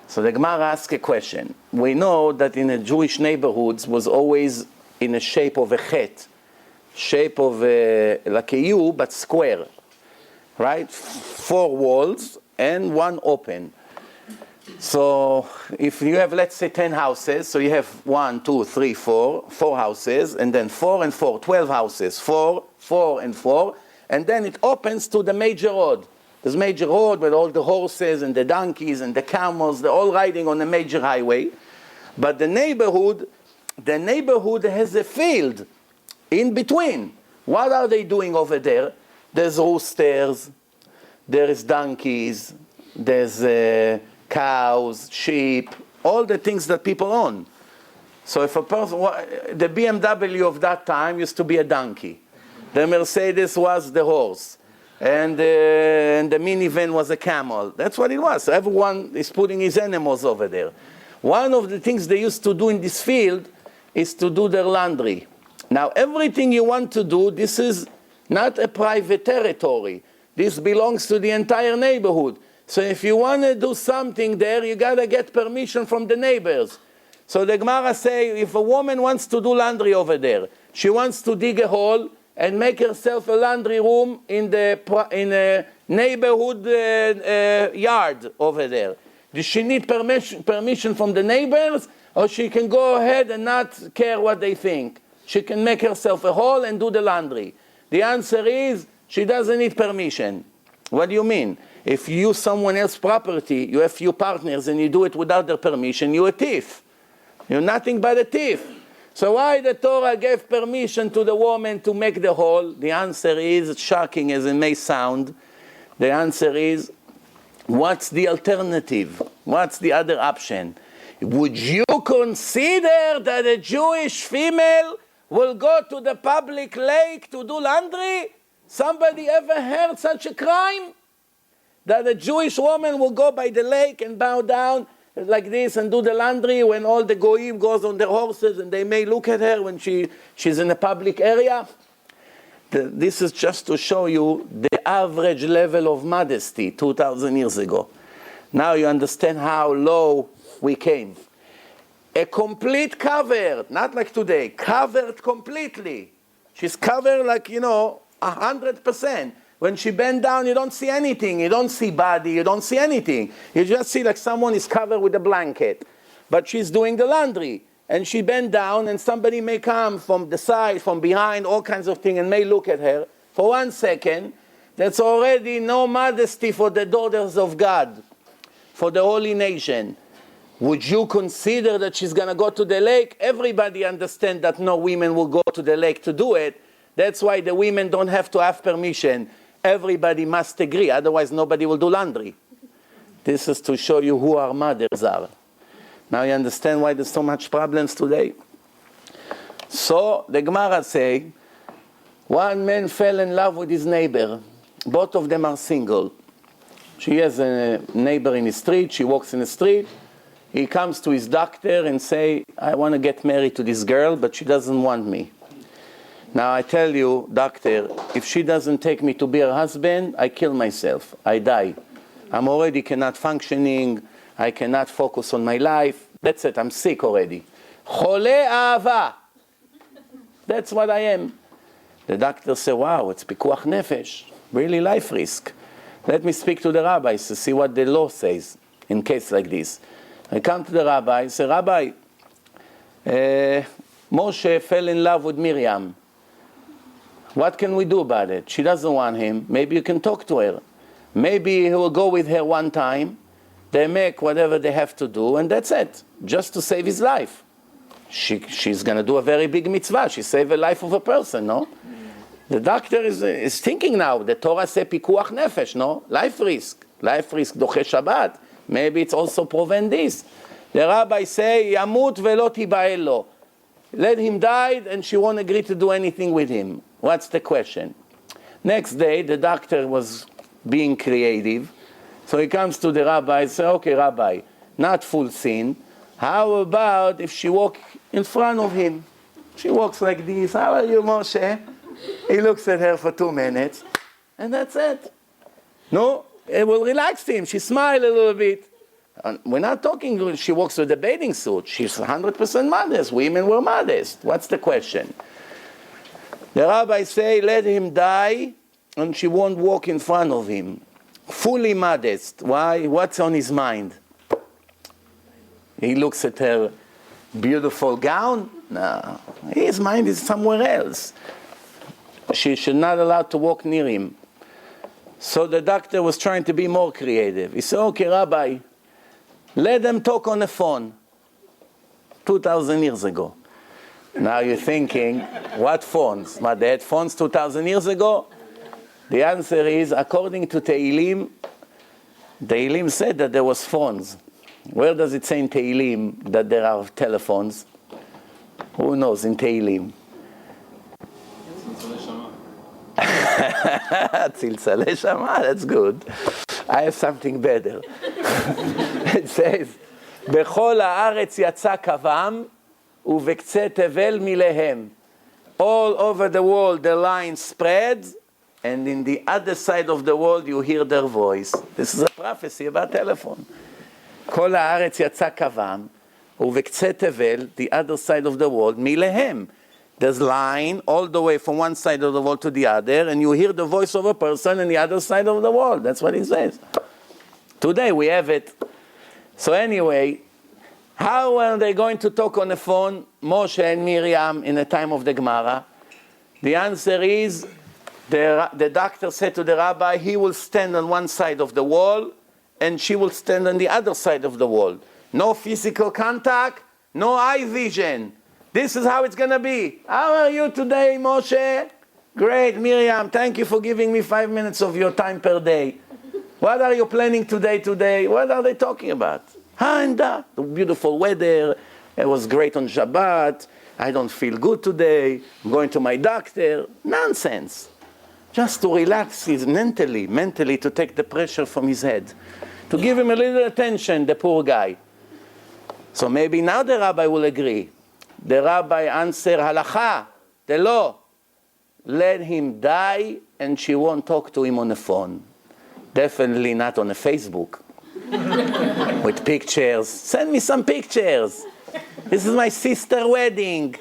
So the Gemara asks a question. We know that in the Jewish neighborhoods was always in the shape of a chet, shape of like a U, but square, right? 4 walls and 1 open. So if you have, let's say, 10 houses, so you have 1, 2, 3, 4 houses, and then 4 and 4, 12 houses, 4, 4 and 4, and then it opens to the major road. There's a major road with all the horses and the donkeys and the camels, they're all riding on a major highway. But the neighborhood has a field in between. What are they doing over there? There's roosters, there's donkeys, there's cows, sheep, all the things that people own. So if a person, the BMW of that time used to be a donkey. The Mercedes was the horse. And the minivan was a camel. That's what it was. So everyone is putting his animals over there. One of the things they used to do in this field is to do their laundry. Now, everything you want to do, this is not a private territory. This belongs to the entire neighborhood. So if you want to do something there, you got to get permission from the neighbors. So the Gemara say, if a woman wants to do laundry over there, she wants to dig a hole and make herself a laundry room in a neighborhood yard over there. Does she need permission from the neighbors, or she can go ahead and not care what they think? She can make herself a hole and do the laundry. The answer is, she doesn't need permission. What do you mean? If you use someone else's property, you have few partners, and you do it without their permission, you're a thief. You're nothing but a thief. So why the Torah gave permission to the woman to make the hole? The answer is, shocking as it may sound, the answer is, what's the alternative? What's the other option? Would you consider that a Jewish female will go to the public lake to do laundry? Somebody ever heard such a crime? That a Jewish woman will go by the lake and bow down like this and do the laundry when all the goyim goes on their horses and they may look at her when she's in a public area? This is just to show you the average level of modesty 2,000 years ago. Now you understand how low we came. A complete cover, not like today, covered completely. She's covered like, 100%. When she bent down, you don't see anything. You don't see body, you don't see anything. You just see like someone is covered with a blanket. But she's doing the laundry. And she bent down, and somebody may come from the side, from behind, all kinds of things, and may look at her. For 1 second, that's already no modesty for the daughters of God, for the holy nation. Would you consider that she's going to go to the lake? Everybody understands that no women will go to the lake to do it. That's why the women don't have to have permission. Everybody must agree, otherwise nobody will do laundry. This is to show you who our mothers are. Now you understand why there's so much problems today? So the Gemara say, one man fell in love with his neighbor. Both of them are single. She has a neighbor in the street, she walks in the street. He comes to his doctor and say, I want to get married to this girl, but she doesn't want me. Now I tell you, doctor, if she doesn't take me to be her husband, I kill myself. I die. I'm already cannot functioning. I cannot focus on my life. That's it. I'm sick already. Chole ahava. That's what I am. The doctor said, wow, it's pikuach nefesh. Really life risk. Let me speak to the rabbis to see what the law says in case like this. I come to the rabbi and say, Rabbi, Moshe fell in love with Miriam. What can we do about it? She doesn't want him. Maybe you can talk to her. Maybe he will go with her one time. They make whatever they have to do, and that's it. Just to save his life. She's going to do a very big mitzvah. She saved the life of a person, no? The doctor is thinking now. The Torah says pikuach nefesh, no? Life risk. Life risk doche Shabbat. Maybe it's also prevent this. The rabbi say, Yamut velo tiba'el lo. Let him die, and she won't agree to do anything with him. What's the question? Next day, the doctor was being creative. So he comes to the rabbi and says, okay, Rabbi, not full sin. How about if she walks in front of him? She walks like this. How are you, Moshe? He looks at her for 2 minutes, and that's it. No, it will relax him. She smiled a little bit. We're not talking, she walks with a bathing suit. She's 100% modest. Women were modest. What's the question? The rabbi say, let him die, and she won't walk in front of him. Fully modest. Why? What's on his mind? He looks at her beautiful gown. No, his mind is somewhere else. She should not allow to walk near him. So the doctor was trying to be more creative. He said, okay, Rabbi, let them talk on the phone. 2,000 years ago. Now you're thinking, what phones? What, they had phones 2,000 years ago? The answer is, according to Tehillim, Tehillim said that there was phones. Where does it say in Tehillim that there are telephones? Who knows in Tehillim? Tziltzalei Shama, that's good. I have something better. It says, בכל הארץ יצא קוום ובקצה תבל מיליהם. All over the world the line spreads, and in the other side of the world you hear their voice. This is a prophecy about telephone. כל הארץ יצא קוום ובקצה תבל, the other side of the world, מיליהם. There's line all the way from one side of the world to the other, and you hear the voice of a person on the other side of the world. That's what he says. Today we have it. So anyway, how are they going to talk on the phone, Moshe and Miriam, in the time of the Gemara? The answer is, the doctor said to the rabbi, he will stand on one side of the wall, and she will stand on the other side of the wall. No physical contact, no eye vision. This is how it's going to be. How are you today, Moshe? Great, Miriam. Thank you for giving me 5 minutes of your time per day. What are you planning today? What are they talking about? The beautiful weather. It was great on Shabbat. I don't feel good today. I'm going to my doctor. Nonsense. Just to relax his mentally, to take the pressure from his head. To give him a little attention, the poor guy. So maybe now the rabbi will agree. The rabbi answer halacha, the law. Let him die, and she won't talk to him on the phone. Definitely not on a Facebook. With pictures. Send me some pictures. This is my sister's wedding.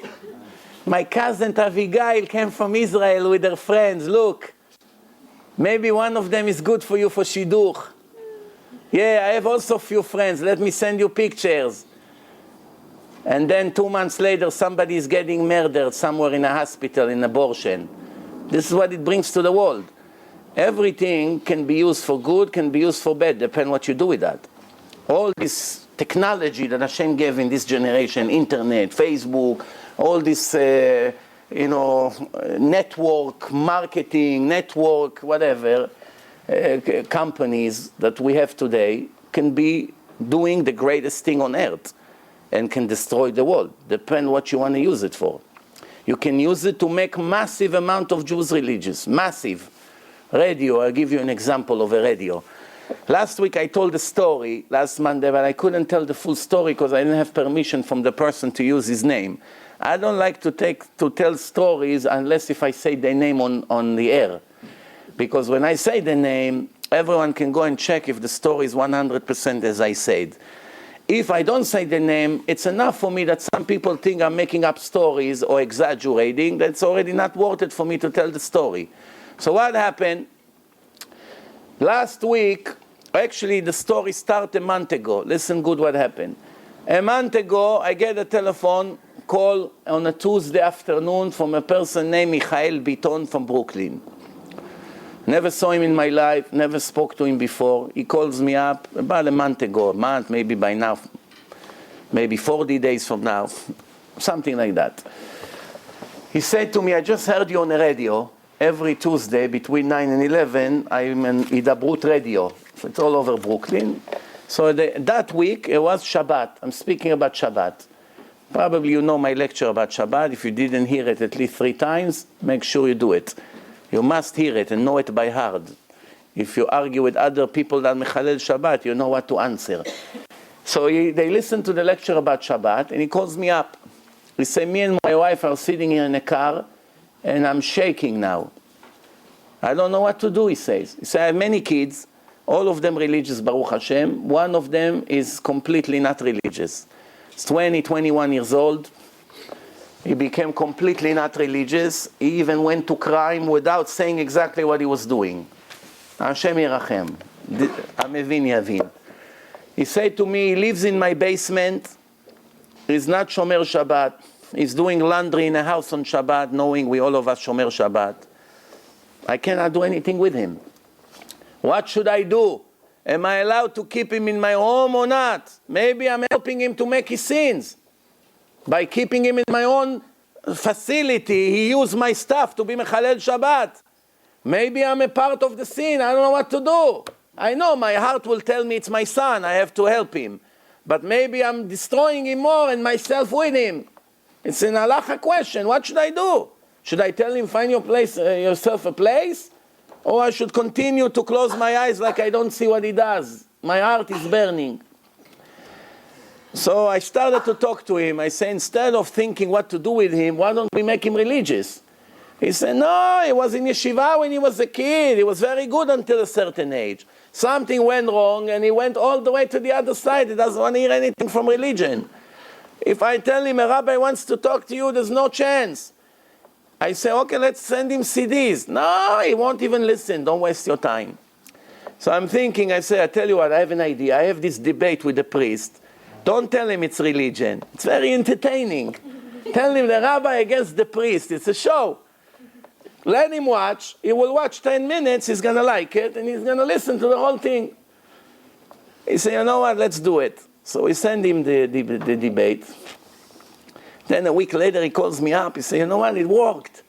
My cousin Abigail came from Israel with her friends. Look. Maybe one of them is good for you for shidduch. Yeah, I have also a few friends. Let me send you pictures. And then 2 months later, somebody is getting murdered somewhere in a hospital, in abortion. This is what it brings to the world. Everything can be used for good, can be used for bad, depending what you do with that. All this technology that Hashem gave in this generation, internet, Facebook, all this, network, marketing, whatever, companies that we have today can be doing the greatest thing on earth. And can destroy the world. Depend what you want to use it for. You can use it to make massive amount of Jews religious. Massive. Radio, I'll give you an example of a radio. Last week I told a story, last Monday, but I couldn't tell the full story because I didn't have permission from the person to use his name. I don't like to tell stories unless if I say the name on the air. Because when I say the name, everyone can go and check if the story is 100% as I said. If I don't say the name, it's enough for me that some people think I'm making up stories or exaggerating. That's already not worth it for me to tell the story. So what happened? Last week, actually the story started a month ago. Listen good what happened. A month ago, I get a telephone call on a Tuesday afternoon from a person named Michael Biton from Brooklyn. Never saw him in my life, never spoke to him before. He calls me up about a month ago, maybe by now, maybe 40 days from now, something like that. He said to me, I just heard you on the radio. Every Tuesday between 9 and 11, I'm in Hidabrut radio. So it's all over Brooklyn. So that week, it was Shabbat. I'm speaking about Shabbat. Probably you know my lecture about Shabbat. If you didn't hear it at least 3 times, make sure you do it. You must hear it and know it by heart. If you argue with other people that Mechalel Shabbat, you know what to answer. So they listen to the lecture about Shabbat, and he calls me up. He said, me and my wife are sitting here in a car, and I'm shaking now. I don't know what to do, he says. He said, I have many kids, all of them religious, Baruch Hashem. One of them is completely not religious. He's 20, 21 years old. He became completely not religious. He even went to crime without saying exactly what he was doing. Hashem Yerachem. Amevin Yavin. He said to me, he lives in my basement. He's not Shomer Shabbat. He's doing laundry in a house on Shabbat, knowing we all of us Shomer Shabbat. I cannot do anything with him. What should I do? Am I allowed to keep him in my home or not? Maybe I'm helping him to make his sins. By keeping him in my own facility, he used my stuff to be Mechalel Shabbat. Maybe I'm a part of the sin. I don't know what to do. I know my heart will tell me it's my son. I have to help him. But maybe I'm destroying him more and myself with him. It's an halacha question. What should I do? Should I tell him, find yourself a place? Or I should continue to close my eyes like I don't see what he does? My heart is burning. So I started to talk to him. I said, instead of thinking what to do with him, why don't we make him religious? He said, no, he was in yeshiva when he was a kid. He was very good until a certain age. Something went wrong and he went all the way to the other side. He doesn't want to hear anything from religion. If I tell him a rabbi wants to talk to you, there's no chance. I say, okay, let's send him CDs. No, he won't even listen. Don't waste your time. So I'm thinking, I say, I tell you what, I have an idea. I have this debate with the priest. Don't tell him it's religion. It's very entertaining. Tell him the rabbi against the priest. It's a show. Let him watch. He will watch 10 minutes. He's going to like it. And he's going to listen to the whole thing. He said, you know what, let's do it. So we send him the debate. Then a week later he calls me up. He said, you know what, it worked.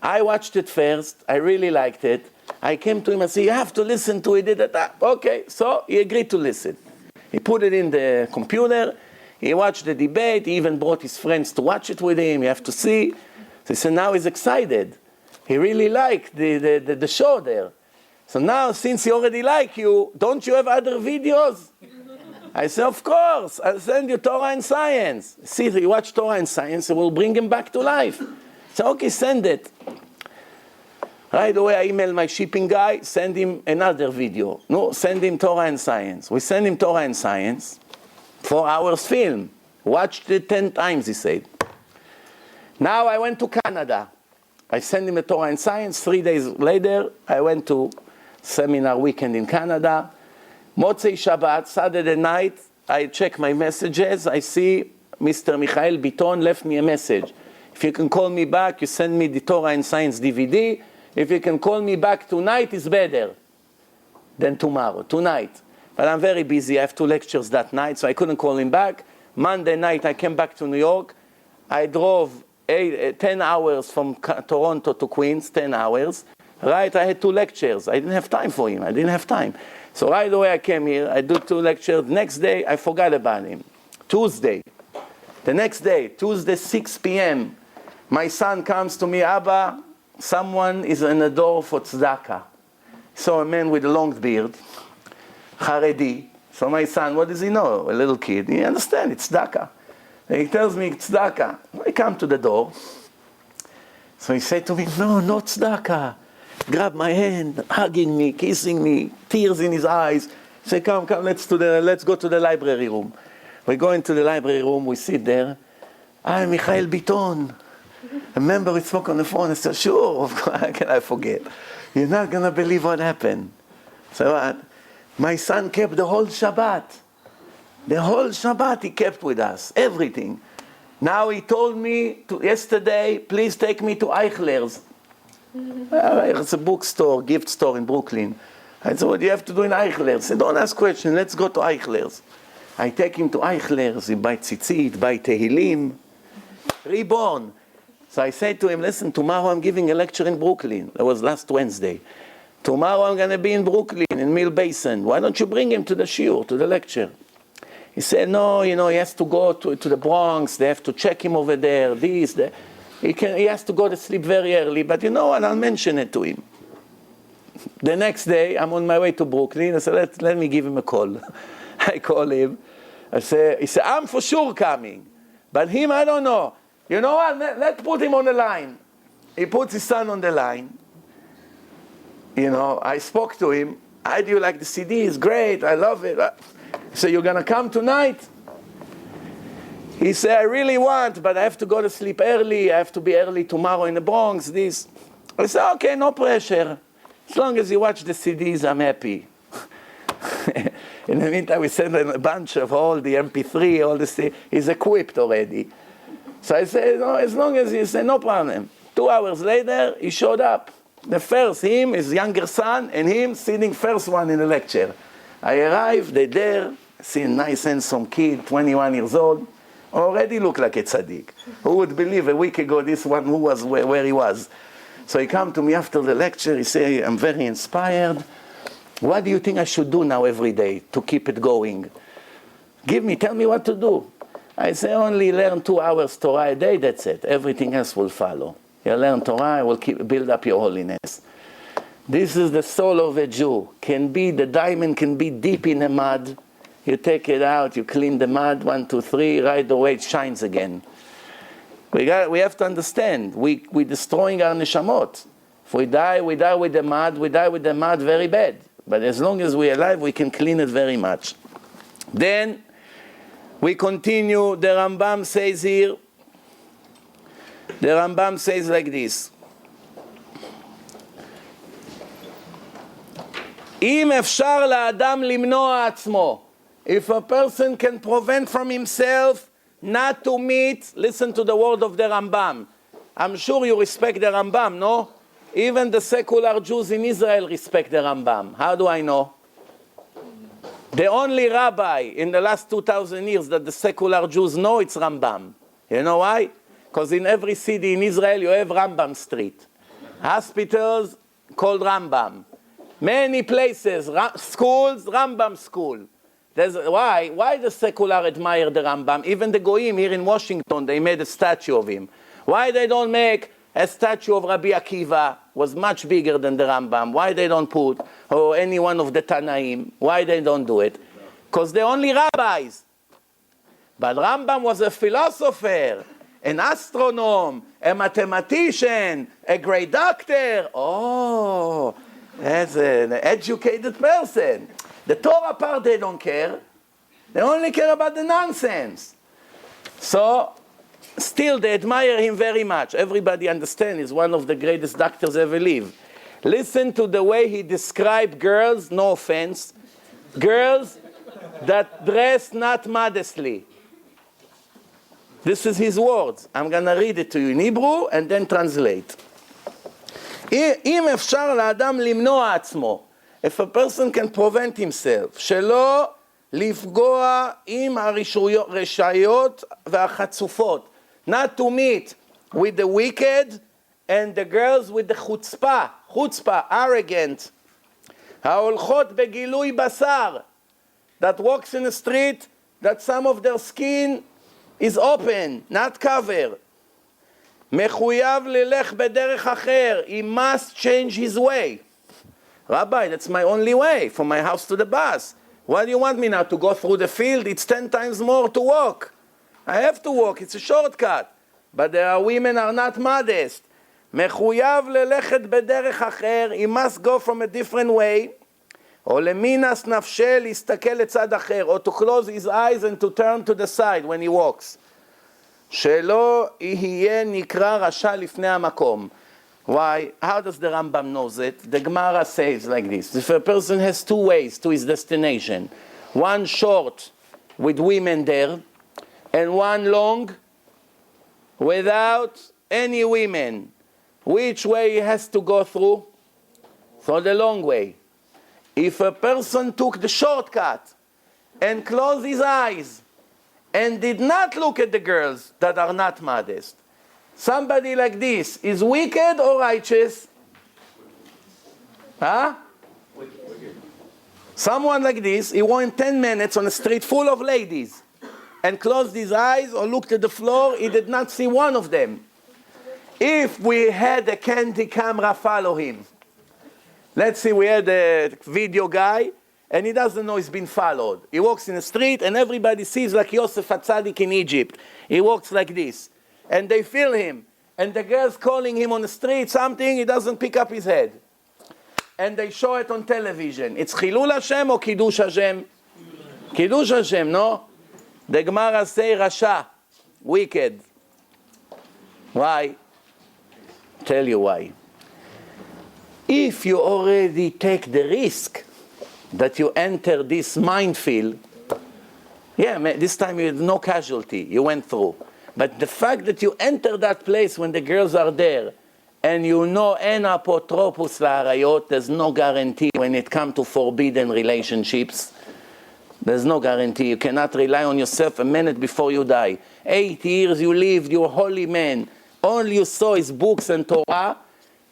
I watched it first. I really liked it. I came to him and said, you have to listen to it. Okay, so he agreed to listen. He put it in the computer. He watched the debate. He even brought his friends to watch it with him. You have to see. So he said, now he's excited. He really liked the show there. So now, since he already liked you, don't you have other videos? I said, of course. I'll send you Torah and Science. See, you watch Torah and Science, and we'll bring him back to life. So, okay, send it. Right away, I email my shipping guy, send him another video. No, send him Torah and Science. We send him Torah and Science, 4 hours film. Watched it 10 times, he said. Now I went to Canada. I sent him a Torah and Science. 3 days later, I went to seminar weekend in Canada. Motzei Shabbat, Saturday night, I check my messages. I see Mr. Michael Biton left me a message. If you can call me back, you send me the Torah and Science DVD. If you can call me back tonight, it's better than tomorrow, tonight. But I'm very busy. I have 2 lectures that night, so I couldn't call him back. Monday night, I came back to New York. I drove 10 hours from Toronto to Queens, 10 hours. Right, I had 2 lectures. I didn't have time for him. I didn't have time. So right away I came here. I did 2 lectures. Next day, I forgot about him. Tuesday. The next day, Tuesday, 6 p.m., my son comes to me, Abba, someone is in the door for tzedakah. Saw a man with a long beard, Haredi. So my son, what does he know? A little kid. He understands, it's tzedakah. He tells me, tzedakah. I come to the door. So he said to me, no, not tzedakah. Grab my hand, hugging me, kissing me, tears in his eyes. Say, come, let's go to the library room. We go into the library room, we sit there. I'm Michael Biton. Remember we spoke on the phone. I said, sure, of course, how can I forget? You're not going to believe what happened. So what? My son kept the whole Shabbat. The whole Shabbat he kept with us, everything. Now he told me yesterday, please take me to Eichler's. It's a bookstore, gift store in Brooklyn. I said, what do you have to do in Eichler's? He said, don't ask questions, let's go to Eichler's. I take him to Eichler's, he buy tzitzit, buy Tehillim. Reborn. So I said to him, listen, tomorrow I'm giving a lecture in Brooklyn. That was last Wednesday. Tomorrow I'm going to be in Brooklyn, in Mill Basin. Why don't you bring him to the shiur, to the lecture? He said, no, he has to go to the Bronx. They have to check him over there, this, that. He has to go to sleep very early, but you know what, I'll mention it to him. The next day, I'm on my way to Brooklyn. I said, let me give him a call. I call him. He said, I'm for sure coming. But him, I don't know. You know what, let's put him on the line. he puts his son on the line. You know, I spoke to him. How do you like the CD? It's great. I love it. So you're going to come tonight? He said, I really want, but I have to go to sleep early. I have to be early tomorrow in the Bronx. This. I said, okay, no pressure. As long as you watch the CDs, I'm happy. In the meantime, we sent him a bunch of all the MP3, all the CDs. He's equipped already. So I said, no, as long as he said, no problem. 2 hours later, he showed up. The first, him, his younger son, and him sitting first one in the lecture. I arrived, they're there, see a nice, handsome kid, 21 years old, already look like a tzaddik. Who would believe a week ago this one who was where he was? So he come to me after the lecture, he say, I'm very inspired. What do you think I should do now every day to keep it going? Tell me what to do. I say, only learn 2 hours Torah a day, that's it. Everything else will follow. You learn Torah, it will build up your holiness. This is the soul of a Jew. The diamond can be deep in the mud. You take it out, you clean the mud, 1, 2, 3, right away it shines again. We have to understand, we're destroying our neshamot. If we die with the mud very bad. But as long as we're alive, we can clean it very much. Then, we continue, the Rambam says here, the Rambam says like this. אם אפשר לאדם למנוע עצמו, if a person can prevent from himself not to meet, listen to the word of the Rambam. I'm sure you respect the Rambam, no? Even the secular Jews in Israel respect the Rambam. How do I know? The only rabbi in the last 2,000 years that the secular Jews know, it's Rambam. You know why? Because in every city in Israel you have Rambam Street. Hospitals called Rambam. Many places, schools, Rambam school. Why the secular admire the Rambam? Even the Goyim here in Washington, they made a statue of him. Why they don't make a statue of Rabbi Akiva, was much bigger than the Rambam? Why they don't put, or any one of the Tanaim? Why they don't do it? Because they're only rabbis. But Rambam was a philosopher, an astronomer, a mathematician, a great doctor. Oh, that's an educated person. The Torah part, they don't care. They only care about the nonsense. So, still, they admire him very much. Everybody understands he's one of the greatest doctors ever lived. Listen to the way he described girls, no offense, girls that dress not modestly. This is his words. I'm going to read it to you in Hebrew and then translate. אם אפשר לאדם למנוע עצמו, if a person can prevent himself, שלא לפגוע עם הרשעיות והחצופות, not to meet with the wicked and the girls with the chutzpah, arrogant, ההולכות בגילוי בשר, that walks in the street, that some of their skin is open, not covered. מחויב ללך בדרך אחר, he must change his way. Rabbi, that's my only way, from my house to the bus. What do you want me now, to go through the field? It's 10 times more to walk. I have to walk, it's a shortcut. But there are women are not modest. מחויב ללכת בדרך אחר, he must go from a different way. או למינס נפשה להסתכל לצד אחר, or to close his eyes and to turn to the side when he walks. שלא יהיה נקרא רשע לפני המקום. Why? How does the Rambam knows it? The Gemara says like this. If a person has 2 ways to his destination, one short with women there, and one long without any women, which way he has to go through? For the long way. If a person took the shortcut and closed his eyes and did not look at the girls that are not modest, somebody like this is wicked or righteous? Huh? Wicked. Someone like this, he went 10 minutes on a street full of ladies and closed his eyes or looked at the floor, he did not see one of them. If we had a candy camera follow him, let's say we had a video guy and he doesn't know he's been followed. He walks in the street and everybody sees like Yosef HaTzadik in Egypt. He walks like this. And they feel him. and the girl's calling him on the street something, he doesn't pick up his head. And they show it on television. It's Chilul Hashem or Kiddush Hashem? Kiddush Hashem, no? The Gemara say Rasha, wicked. Why? Tell you why. If you already take the risk that you enter this minefield, yeah, this time you had no casualty, you went through. But the fact that you enter that place when the girls are there, and you know en apotropos la'arayot, there's no guarantee when it comes to forbidden relationships. There's no guarantee. You cannot rely on yourself a minute before you die. 8 years you lived, you're a holy man. All you saw is books and Torah.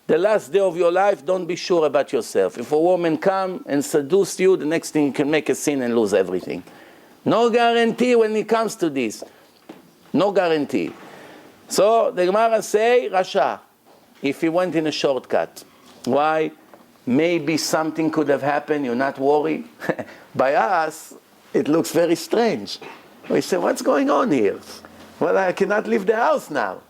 The last day of your life, don't be sure about yourself. If a woman come and seduce you, the next thing you can make a sin and lose everything. No guarantee when it comes to this. No guarantee. So the Gemara say, Rasha, if he went in a shortcut. Why? Maybe something could have happened, you're not worried. By us, it looks very strange. We say, what's going on here? Well, I cannot leave the house now,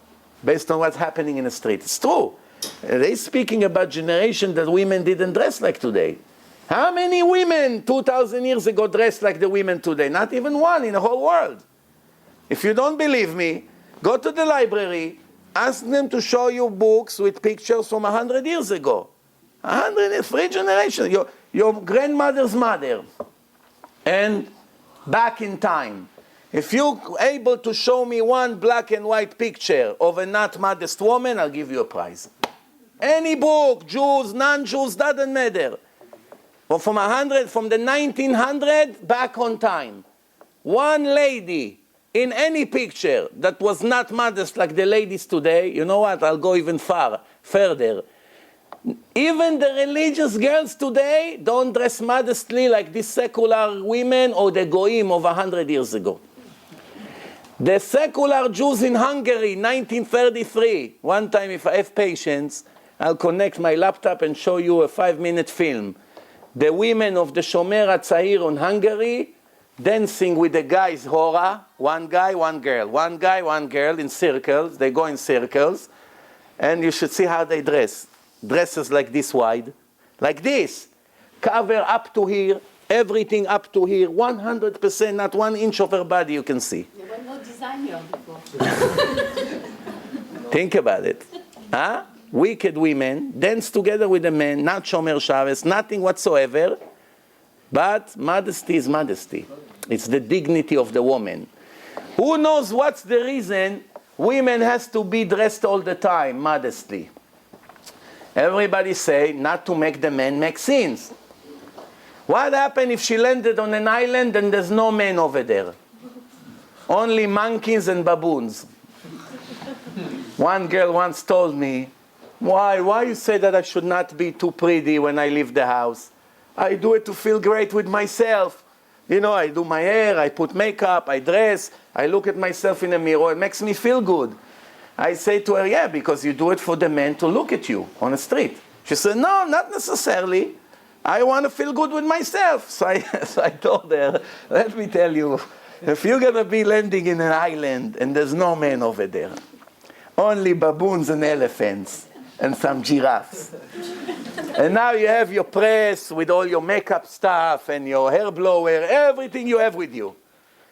based on what's happening in the street. It's true. They're speaking about generation that women didn't dress like today. How many women 2,000 years ago dressed like the women today? Not even one in the whole world. If you don't believe me, go to the library, ask them to show you books with pictures from 100 years ago. 103 generations. Your grandmother's mother. And back in time. If you're able to show me one black and white picture of a not modest woman, I'll give you a prize. Any book, Jews, non-Jews, doesn't matter. Or from the 1900 back on time. One lady in any picture that was not modest like the ladies today, you know what, I'll go even further. Even the religious girls today don't dress modestly like these secular women or the goyim of 100 years ago. The secular Jews in Hungary, 1933, one time if I have patience, I'll connect my laptop and show you a 5-minute film. The women of the Shomer HaTzahir in Hungary, dancing with the guys, hora, one guy, one girl, one guy, one girl in circles, they go in circles, and you should see how they dress. Dresses like this wide, like this, cover up to here, everything up to here, 100%, not 1 inch of her body you can see. There was no designer before. Think about it. Huh? Wicked women, dance together with the men, not Shomer Shabbos, nothing whatsoever, but modesty is modesty. It's the dignity of the woman. Who knows what's the reason women has to be dressed all the time, modestly? Everybody say, not to make the men make sins. What happened if she landed on an island and there's no men over there? Only monkeys and baboons. One girl once told me, why you say that I should not be too pretty when I leave the house? I do it to feel great with myself. You know, I do my hair, I put makeup, I dress, I look at myself in the mirror, it makes me feel good. I say to her, yeah, because you do it for the men to look at you on the street. She said, no, not necessarily. I want to feel good with myself. So I told her, let me tell you, if you're going to be landing in an island and there's no man over there, only baboons and elephants and some giraffes. And now you have your press with all your makeup stuff and your hair blower, everything you have with you.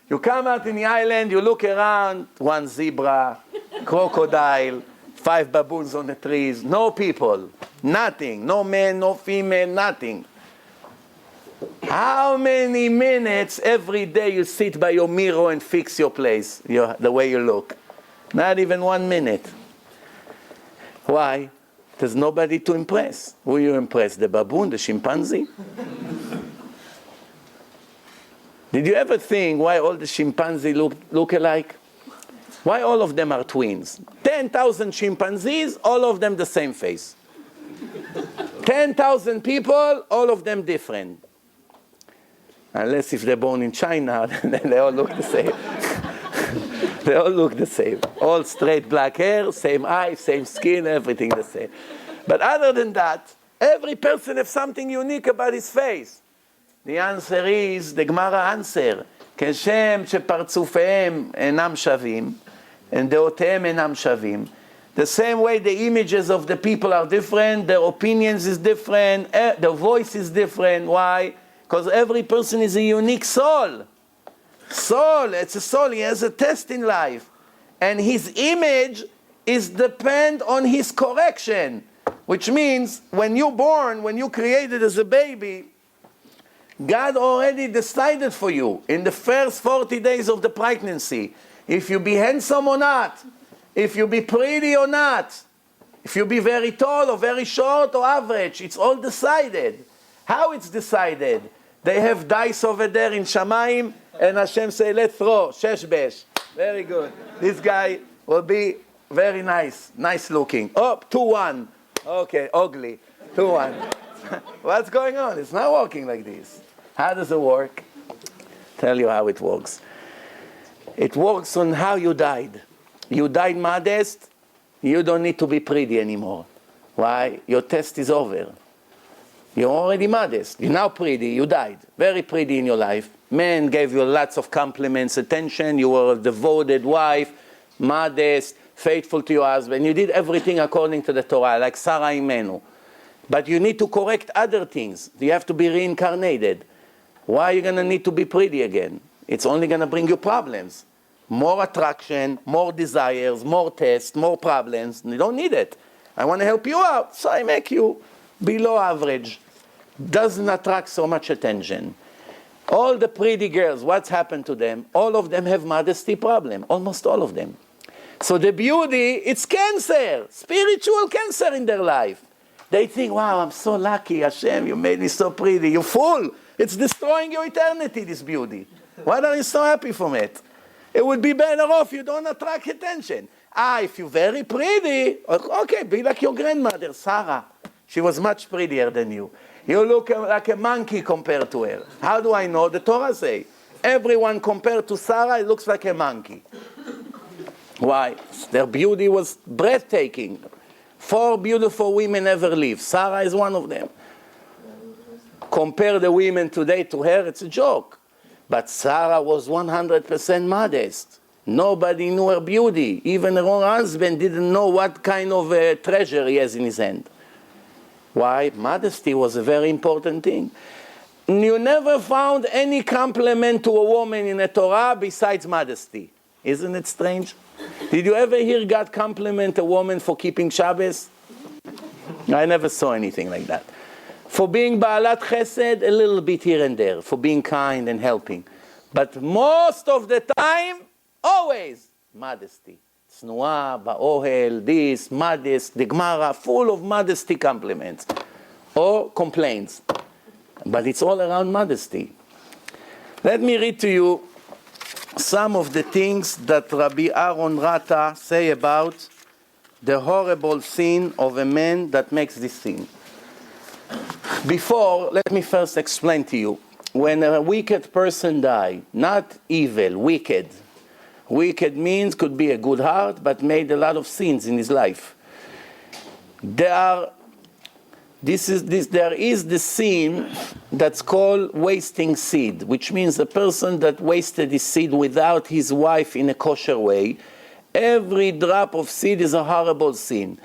You come out in the island, you look around, one zebra, crocodile, 5 baboons on the trees, no people, nothing, no man, no female, nothing. How many minutes every day you sit by your mirror and fix your place, the way you look? Not even 1 minute. Why? There's nobody to impress. Who you impress? The baboon, the chimpanzee? Did you ever think why all the chimpanzees look alike? Why all of them are twins? 10,000 chimpanzees, all of them the same face. 10,000 people, all of them different. Unless if they're born in China, then they all look the same. They all look the same. All straight black hair, same eyes, same skin, everything the same. But other than that, every person has something unique about his face. The answer is, the Gemara answer, כשם שפרצופיהם אינם שווים, and דעותיהם אינם שווים, The same way the images of the people are different, their opinions is different, their voice is different. Why? Because every person is a unique soul. It's a soul. He has a test in life. And his image is depend on his correction. Which means when you're born, when you're created as a baby, God already decided for you in the first 40 days of the pregnancy if you be handsome or not, if you be pretty or not, if you be very tall or very short or average. It's all decided. How it's decided? They have dice over there in Shamayim, and Hashem say, let's throw, shesh besh. Very good. This guy will be very nice looking. Oh, 2-1. Okay, ugly. 2-1. What's going on? It's not working like this. How does it work? Tell you how it works. It works on how you died. You died modest, you don't need to be pretty anymore. Why? Your test is over. You're already modest. You're now pretty, you died. Very pretty in your life. Men gave you lots of compliments, attention, you were a devoted wife, modest, faithful to your husband. You did everything according to the Torah, like Sarah Imenu. But you need to correct other things. You have to be reincarnated. Why are you going to need to be pretty again? It's only going to bring you problems. More attraction, more desires, more tests, more problems. You don't need it. I want to help you out, so I make you below average. Doesn't attract so much attention. All the pretty girls, what's happened to them? All of them have modesty problem. Almost all of them. So the beauty, it's cancer. Spiritual cancer in their life. They think, wow, I'm so lucky. Hashem, you made me so pretty. You're full. It's destroying your eternity, this beauty. Why are you so happy from it? It would be better off you don't attract attention. If you're very pretty, okay, be like your grandmother, Sarah. She was much prettier than you. You look like a monkey compared to her. How do I know? The Torah say, everyone compared to Sarah, it looks like a monkey. Why? Their beauty was breathtaking. 4 beautiful women ever lived. Sarah is one of them. Compare the women today to her, it's a joke. But Sarah was 100% modest. Nobody knew her beauty. Even her own husband didn't know what kind of treasure he has in his hand. Why? Modesty was a very important thing. You never found any compliment to a woman in the Torah besides modesty. Isn't it strange? Did you ever hear God compliment a woman for keeping Shabbos? I never saw anything like that. For being Ba'alat Chesed, a little bit here and there. For being kind and helping. But most of the time, always, modesty. Tznuah, Ba'ohel, this, modest, the Gemara, full of modesty compliments. Or complaints. But it's all around modesty. Let me read to you some of the things that Rabbi Aaron Rata say about the horrible sin of a man that makes this sin. Before, let me first explain to you. When a wicked person dies, not evil, wicked. Wicked means could be a good heart, but made a lot of sins in his life. There is the sin that's called wasting seed, which means a person that wasted his seed without his wife in a kosher way. Every drop of seed is a horrible sin,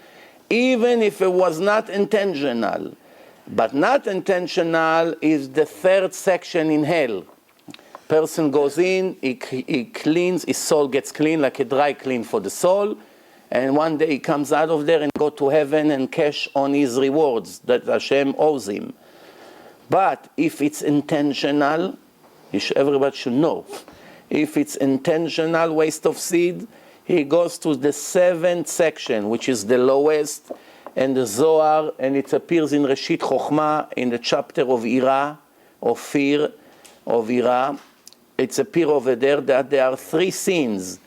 even if it was not intentional. But not intentional is the 3rd section in hell. Person goes in, he cleans, his soul gets clean like a dry clean for the soul. And one day he comes out of there and go to heaven and cash on his rewards that Hashem owes him. But if it's intentional, everybody should know. If it's intentional waste of seed, he goes to the 7th section, which is the lowest, and the Zohar, and it appears in Reshit Chochmah, in the chapter of Ira, of fear, of Ira. It's appear over there that there are 3 sins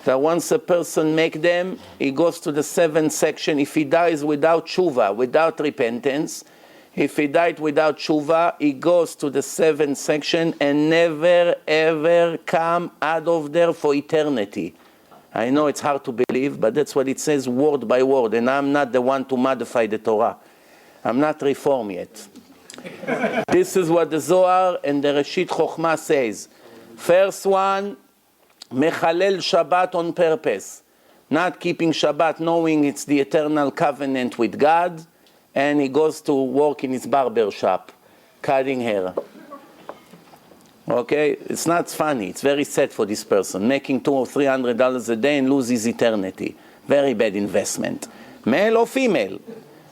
that once a person make them, he goes to the 7th section. If he dies without tshuva, without repentance, if he died without tshuva, he goes to the 7th section and never ever come out of there for eternity. I know it's hard to believe, but that's what it says word by word, and I'm not the one to modify the Torah. I'm not reformed yet. This is what the Zohar and the Reshit Chochmah says. First one, Mechalel Shabbat on purpose. not keeping Shabbat, knowing it's the eternal covenant with God, and he goes to work in his barber shop, cutting hair. Okay, it's not funny. It's very sad for this person, making $200 or $300 a day and lose his eternity. Very bad investment. Male or female.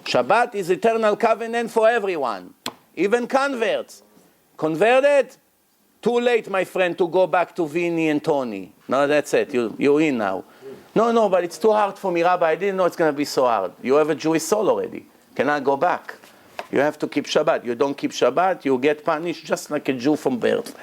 Shabbat is eternal covenant for everyone, even converts. Converted? Too late, my friend, to go back to Vinny and Tony. No, that's it. You're in now. No, but it's too hard for me, Rabbi. I didn't know it's going to be so hard. You have a Jewish soul already. Cannot go back. You have to keep Shabbat. You don't keep Shabbat, you get punished just like a Jew from birth.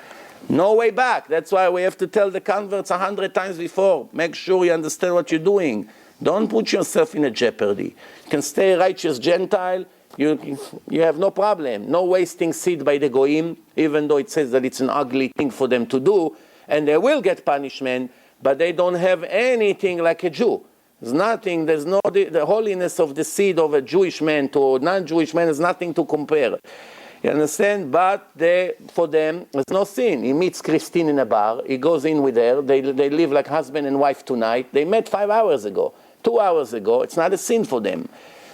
No way back. That's why we have to tell the converts 100 times before. Make sure you understand what you're doing. Don't put yourself in a jeopardy. You can stay a righteous Gentile. You have no problem. No wasting seed by the Goyim, even though it says that it's an ugly thing for them to do, and they will get punishment, but they don't have anything like a Jew. There's nothing, the holiness of the seed of a Jewish man to a non-Jewish man is nothing to compare. You understand? But for them, there's no sin. He meets Christine in a bar, he goes in with her, they live like husband and wife tonight. They met 5 hours ago, 2 hours ago. It's not a sin for them.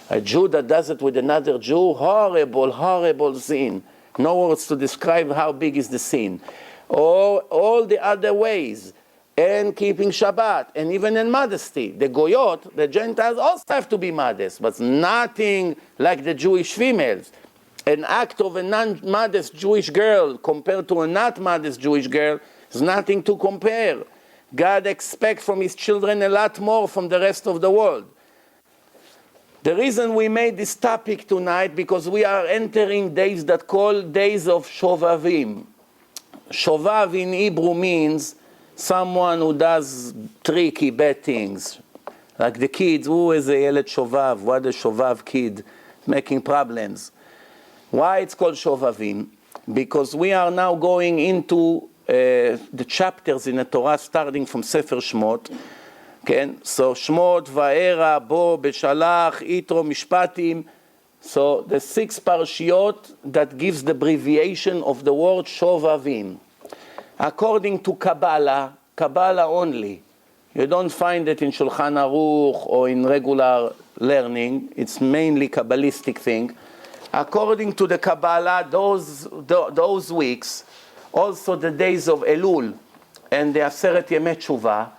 A Jew that does it with another Jew, horrible, horrible sin. No words to describe how big is the sin. Or all the other ways. And keeping Shabbat, and even in modesty. The Goyot, the Gentiles also have to be modest, but nothing like the Jewish females. An act of a non-modest Jewish girl compared to a not modest Jewish girl is nothing to compare. God expects from his children a lot more from the rest of the world. The reason we made this topic tonight, because we are entering days that call days of Shovavim. Shovav in Hebrew means someone who does tricky, bad things. Like the kids, who is a ילד shovav? What a shovav kid? Making problems. Why it's called Shovavim? Because we are now going into the chapters in the Torah starting from Sefer Shmot. Okay? So Shmot, Va'era, Bo, Beshalach, Yitro, Mishpatim. So the 6 parshiot that gives the abbreviation of the word Shovavim. According to Kabbalah only. You don't find it in Shulchan Aruch or in regular learning. It's mainly Kabbalistic thing. According to the Kabbalah, those weeks, also the days of Elul and the Aseret Yemei Tshuva,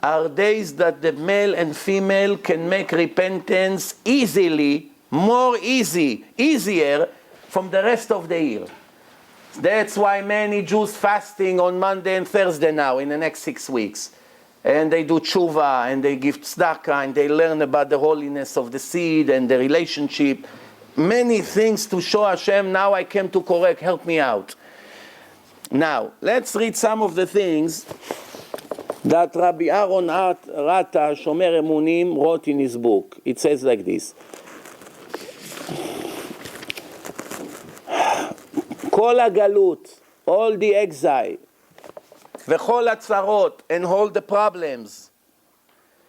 are days that the male and female can make repentance easily, easier from the rest of the year. That's why many Jews fasting on Monday and Thursday now in the next 6 weeks. And they do tshuva, and they give tzedakah, and they learn about the holiness of the seed and the relationship. Many things to show Hashem, now I came to correct, help me out. Now, let's read some of the things that Rabbi Aaron Rata, Shomer Emunim, wrote in his book. It says like this. כל הגלות, all the exile, וכל הצרות, and all the problems,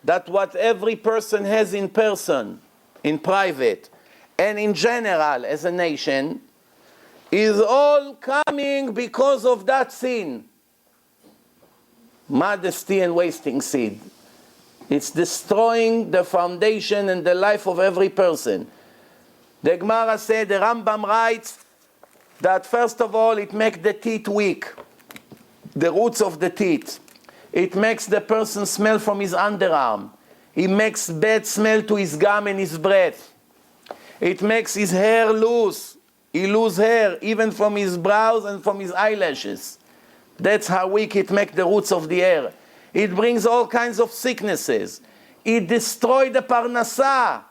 that what every person has in person, in private, and in general as a nation, is all coming because of that sin. Modesty and wasting seed. It's destroying the foundation and the life of every person. The Gemara said, the Rambam writes, that first of all, it makes the teeth weak, the roots of the teeth. It makes the person smell from his underarm. It makes bad smell to his gum and his breath. It makes his hair loose. He loses hair, even from his brows and from his eyelashes. That's how weak it makes the roots of the hair. It brings all kinds of sicknesses. It destroys the parnasah.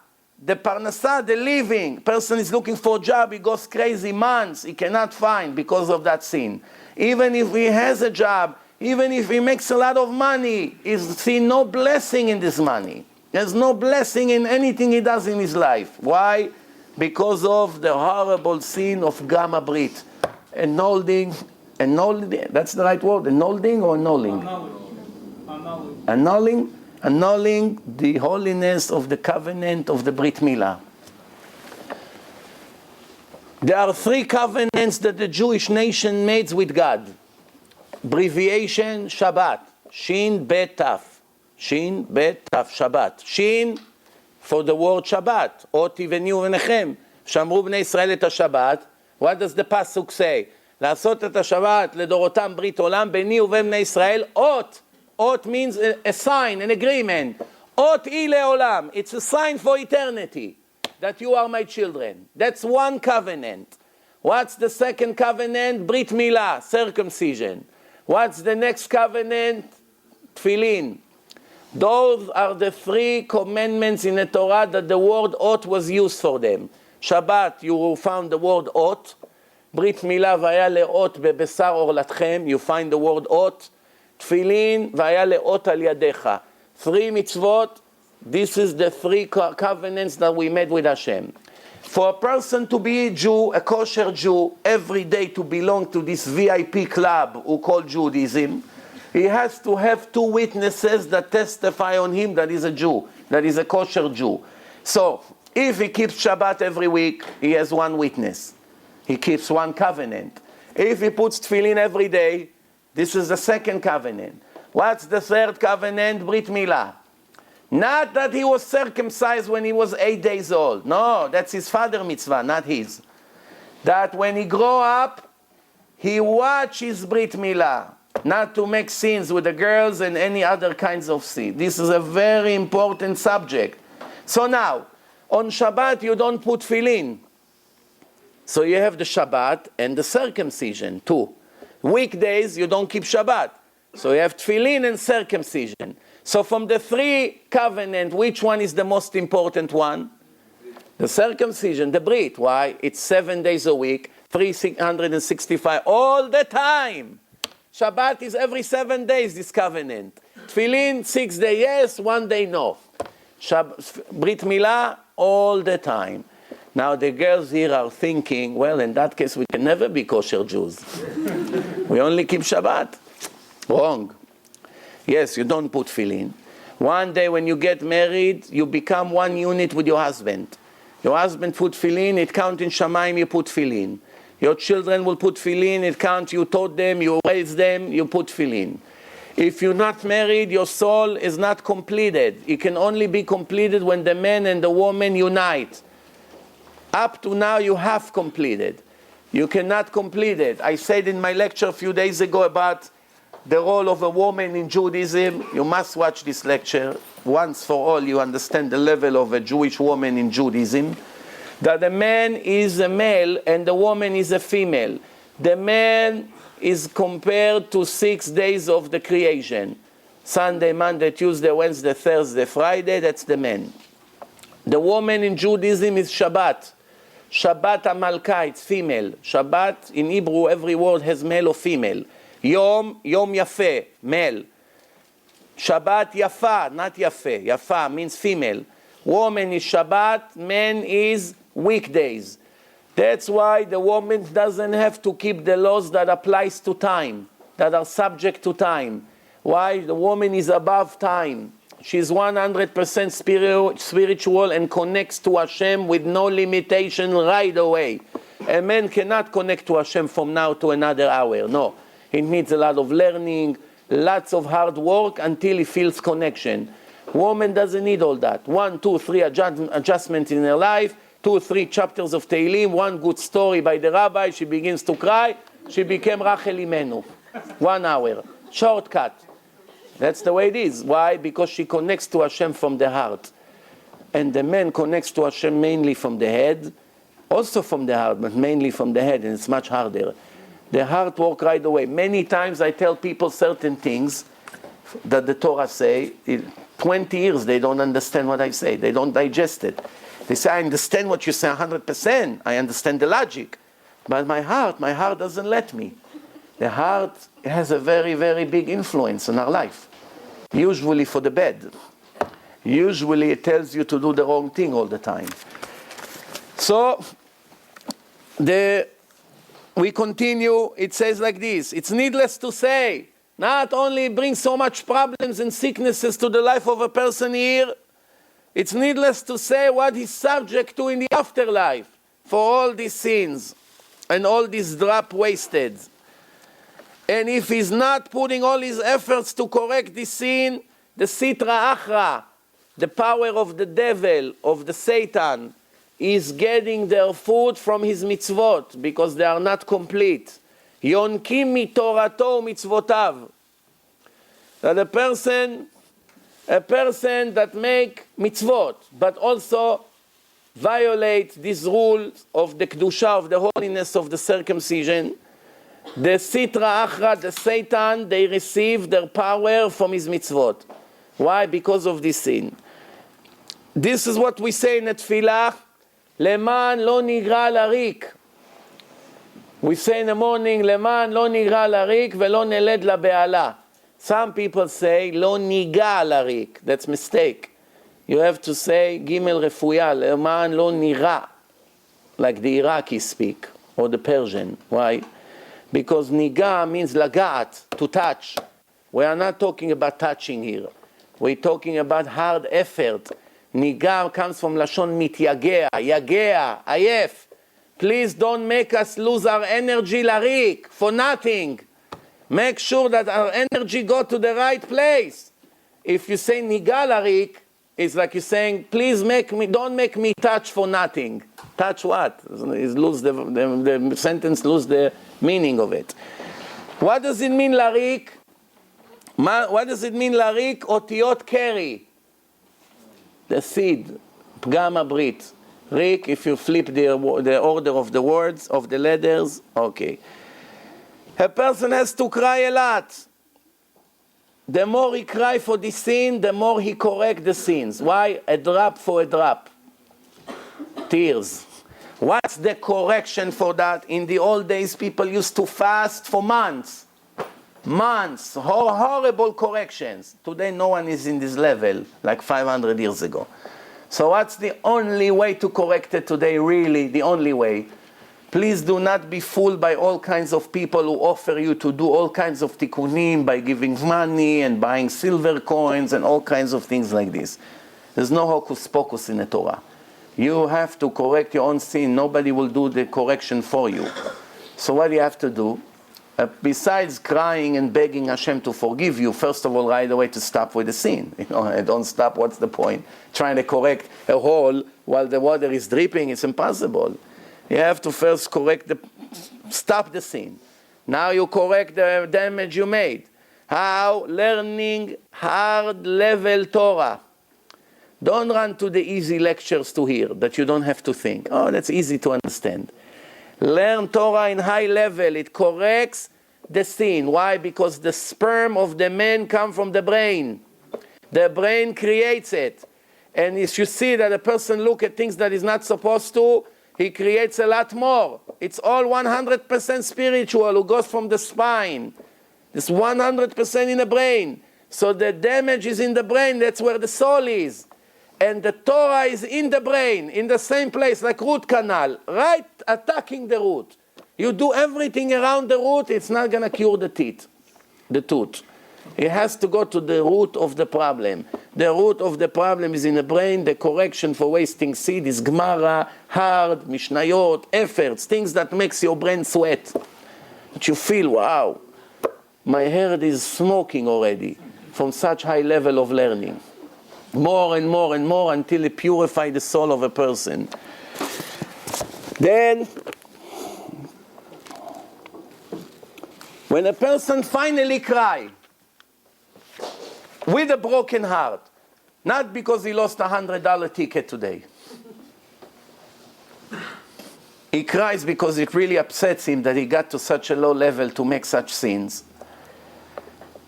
The parnasah, the living. Person is looking for a job, he goes crazy months, he cannot find because of that sin. Even if he has a job, even if he makes a lot of money, he's seen no blessing in this money. There's no blessing in anything he does in his life. Why? Because of the horrible sin of Tikkun Ha-Brit. Annulling, that's the right word, annulling or annulling? Annulling the holiness of the covenant of the Brit Milah. There are 3 covenants that the Jewish nation made with God. Abbreviation Shabbat, Shin Bet Taf. Shin, Bet, Tav, Shabbat. Shin, for the word Shabbat. Ot iveniu v'nechem. Shamru bnei Israel et ha-Shabbat. What does the pasuk say? לעשות את השבת לדורותם ברית עולם ביני ובין בני ישראל. אות. Ot means a sign, an agreement. Ot I leolam. It's a sign for eternity that you are my children. That's one covenant. What's the second covenant? Brit Milah, circumcision. What's the next covenant? Tefillin. Those are the three commandments in the Torah that the word ot was used for them. Shabbat, you found the word ot. Brit Milah, vaya leot bebesar orlatchem. You find the word ot. Tefillin, vaya leot al yadecha. Three mitzvot. This is the three covenants that we made with Hashem. For a person to be a Jew, a kosher Jew, every day to belong to this VIP club who call Judaism, he has to have two witnesses that testify on him that he's a Jew, that he's a kosher Jew. So, if he keeps Shabbat every week, he has one witness. He keeps one covenant. If he puts tefillin every day, this is the second covenant. What's the third covenant? Brit Milah. Not that he was circumcised when he was 8 days old. No, that's his father mitzvah, not his. That when he grow up, he watch his Brit Milah, not to make sins with the girls and any other kinds of sin. This is a very important subject. So now, on Shabbat you don't put tefillin. So you have the Shabbat and the circumcision too. Weekdays you don't keep Shabbat. So you have tefillin and circumcision. So from the three covenants, which one is the most important one? The circumcision, the Brit. Why? It's 7 days a week, 365, all the time. Shabbat is every 7 days, this covenant. Tefillin, 6 days yes, 1 day no. Brit Milah, all the time. Now the girls here are thinking, well, in that case we can never be kosher Jews. We only keep Shabbat. Wrong. Yes, you don't put tefillin. One day when you get married, you become one unit with your husband. Your husband put tefillin, it counts in Shamayim, you put tefillin. Your children will put tefillin, it counts, you taught them, you raised them, you put tefillin. If you're not married, your soul is not completed. It can only be completed when the man and the woman unite. Up to now, you have completed. You cannot complete it. I said in my lecture a few days ago about the role of a woman in Judaism. You must watch this lecture. Once for all, you understand the level of a Jewish woman in Judaism. That the man is a male and the woman is a female. The man is compared to 6 days of the creation. Sunday, Monday, Tuesday, Wednesday, Thursday, Friday, that's the man. The woman in Judaism is Shabbat. Shabbat Amalka, it's female. Shabbat, in Hebrew, every word has male or female. Yom, Yom Yafeh, male. Shabbat Yafa, not Yafeh. Yafa means female. Woman is Shabbat, man is weekdays. That's why the woman doesn't have to keep the laws that applies to time, that are subject to time. Why? The woman is above time. She's 100% spiritual and connects to Hashem with no limitation right away. A man cannot connect to Hashem from now to another hour. No. It needs a lot of learning, lots of hard work until he feels connection. Woman doesn't need all that. 1, 2, 3 adjustments in her life, 2, 3 chapters of Tehillim, one good story by the rabbi, she begins to cry, she became Rachel Imenu. 1 hour. Shortcut. That's the way it is. Why? Because she connects to Hashem from the heart. And the man connects to Hashem mainly from the head, also from the heart, but mainly from the head, and it's much harder. The heart works right away. Many times I tell people certain things that the Torah say. In 20 years they don't understand what I say. They don't digest it. They say, I understand what you say 100%. I understand the logic. But my heart doesn't let me. The heart has a very, very big influence on our life. Usually for the bad. Usually it tells you to do the wrong thing all the time. So, we continue, it says like this. It's needless to say, not only brings so much problems and sicknesses to the life of a person here, it's needless to say what he's subject to in the afterlife for all these sins and all these drop wasted. And if he's not putting all his efforts to correct this sin, the Sitra Achra, the power of the devil, of the Satan, is getting their food from his mitzvot, because they are not complete. Yonkim mitorato mitzvotav. That a person that make mitzvot, but also violate these rules of the kedusha, of the holiness of the circumcision, the Sitra Achra, the Satan, they receive their power from his mitzvot. Why? Because of this sin. This is what we say in the Tefillah, Leman lo nigra larik. We say in the morning, Leman lo nigra larik velo neled la be'ala. Some people say, lo niga larik. That's mistake. You have to say, Gimel refuya, Leman lo nira, like the Iraqis speak, or the Persian. Why? Because niga means lagat, to touch. We are not talking about touching here. We're talking about hard effort. Niga comes from Lashon mityagea, yagea, ayef. Please don't make us lose our energy larik, for nothing. Make sure that our energy go to the right place. If you say niga larik, it's like you're saying, please don't make me touch for nothing. Touch what? The sentence lose the meaning of it. What does it mean larik? What does it mean larik? Otiyot keri. The seed. Pgam Ha-Brit. Rik, if you flip the order of the words, of the letters, okay. A person has to cry a lot. The more he cry for the sin, the more he correct the sins. Why? A drop for a drop. Tears. What's the correction for that? In the old days, people used to fast for months. Months. Horrible corrections. Today, no one is in this level, like 500 years ago. So what's the only way to correct it today? Really, the only way? Please do not be fooled by all kinds of people who offer you to do all kinds of tikkunim by giving money and buying silver coins and all kinds of things like this. There's no hocus pocus in the Torah. You have to correct your own sin. Nobody will do the correction for you. So what do you have to do? Besides crying and begging Hashem to forgive you, first of all, right away to stop with the sin. Don't stop, what's the point? Trying to correct a hole while the water is dripping, it's impossible. You have to first stop the sin. Now you correct the damage you made. How? Learning hard level Torah. Don't run to the easy lectures to hear that you don't have to think. Oh, that's easy to understand. Learn Torah in high level. It corrects the sin. Why? Because the sperm of the man comes from the brain. The brain creates it. And if you see that a person look at things that is not supposed to, he creates a lot more. It's all 100% spiritual, who goes from the spine. It's 100% in the brain. So the damage is in the brain. That's where the soul is. And the Torah is in the brain, in the same place, like root canal, right attacking the root. You do everything around the root, it's not going to cure the tooth. It has to go to the root of the problem. The root of the problem is in the brain. The correction for wasting seed is Gemara, hard, Mishnayot, efforts, things that makes your brain sweat. That you feel, wow, my head is smoking already from such high level of learning. More and more and more until it purifies the soul of a person. Then, when a person finally cries with a broken heart, not because he lost $100 ticket today. He cries because it really upsets him that he got to such a low level to make such sins.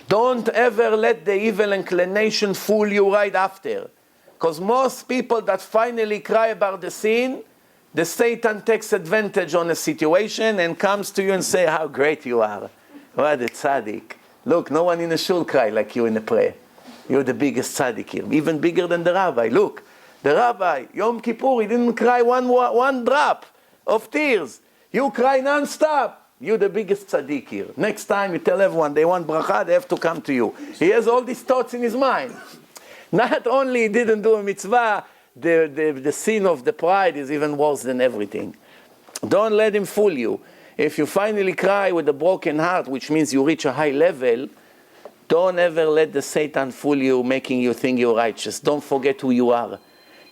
Don't ever let the evil inclination fool you right after. Because most people that finally cry about the sin, the Satan takes advantage on a situation and comes to you and say how great you are. What a tzaddik. Look, no one in the shul cry like you in the prayer. You're the biggest tzaddik here, even bigger than the rabbi. Look, the rabbi, Yom Kippur, he didn't cry one drop of tears. You cry non-stop. You're the biggest tzaddik here. Next time you tell everyone they want bracha, they have to come to you. He has all these thoughts in his mind. Not only he didn't do a mitzvah, the sin of the pride is even worse than everything. Don't let him fool you. If you finally cry with a broken heart, which means you reach a high level, Don't ever let the Satan fool you, making you think you're righteous. Don't forget who you are.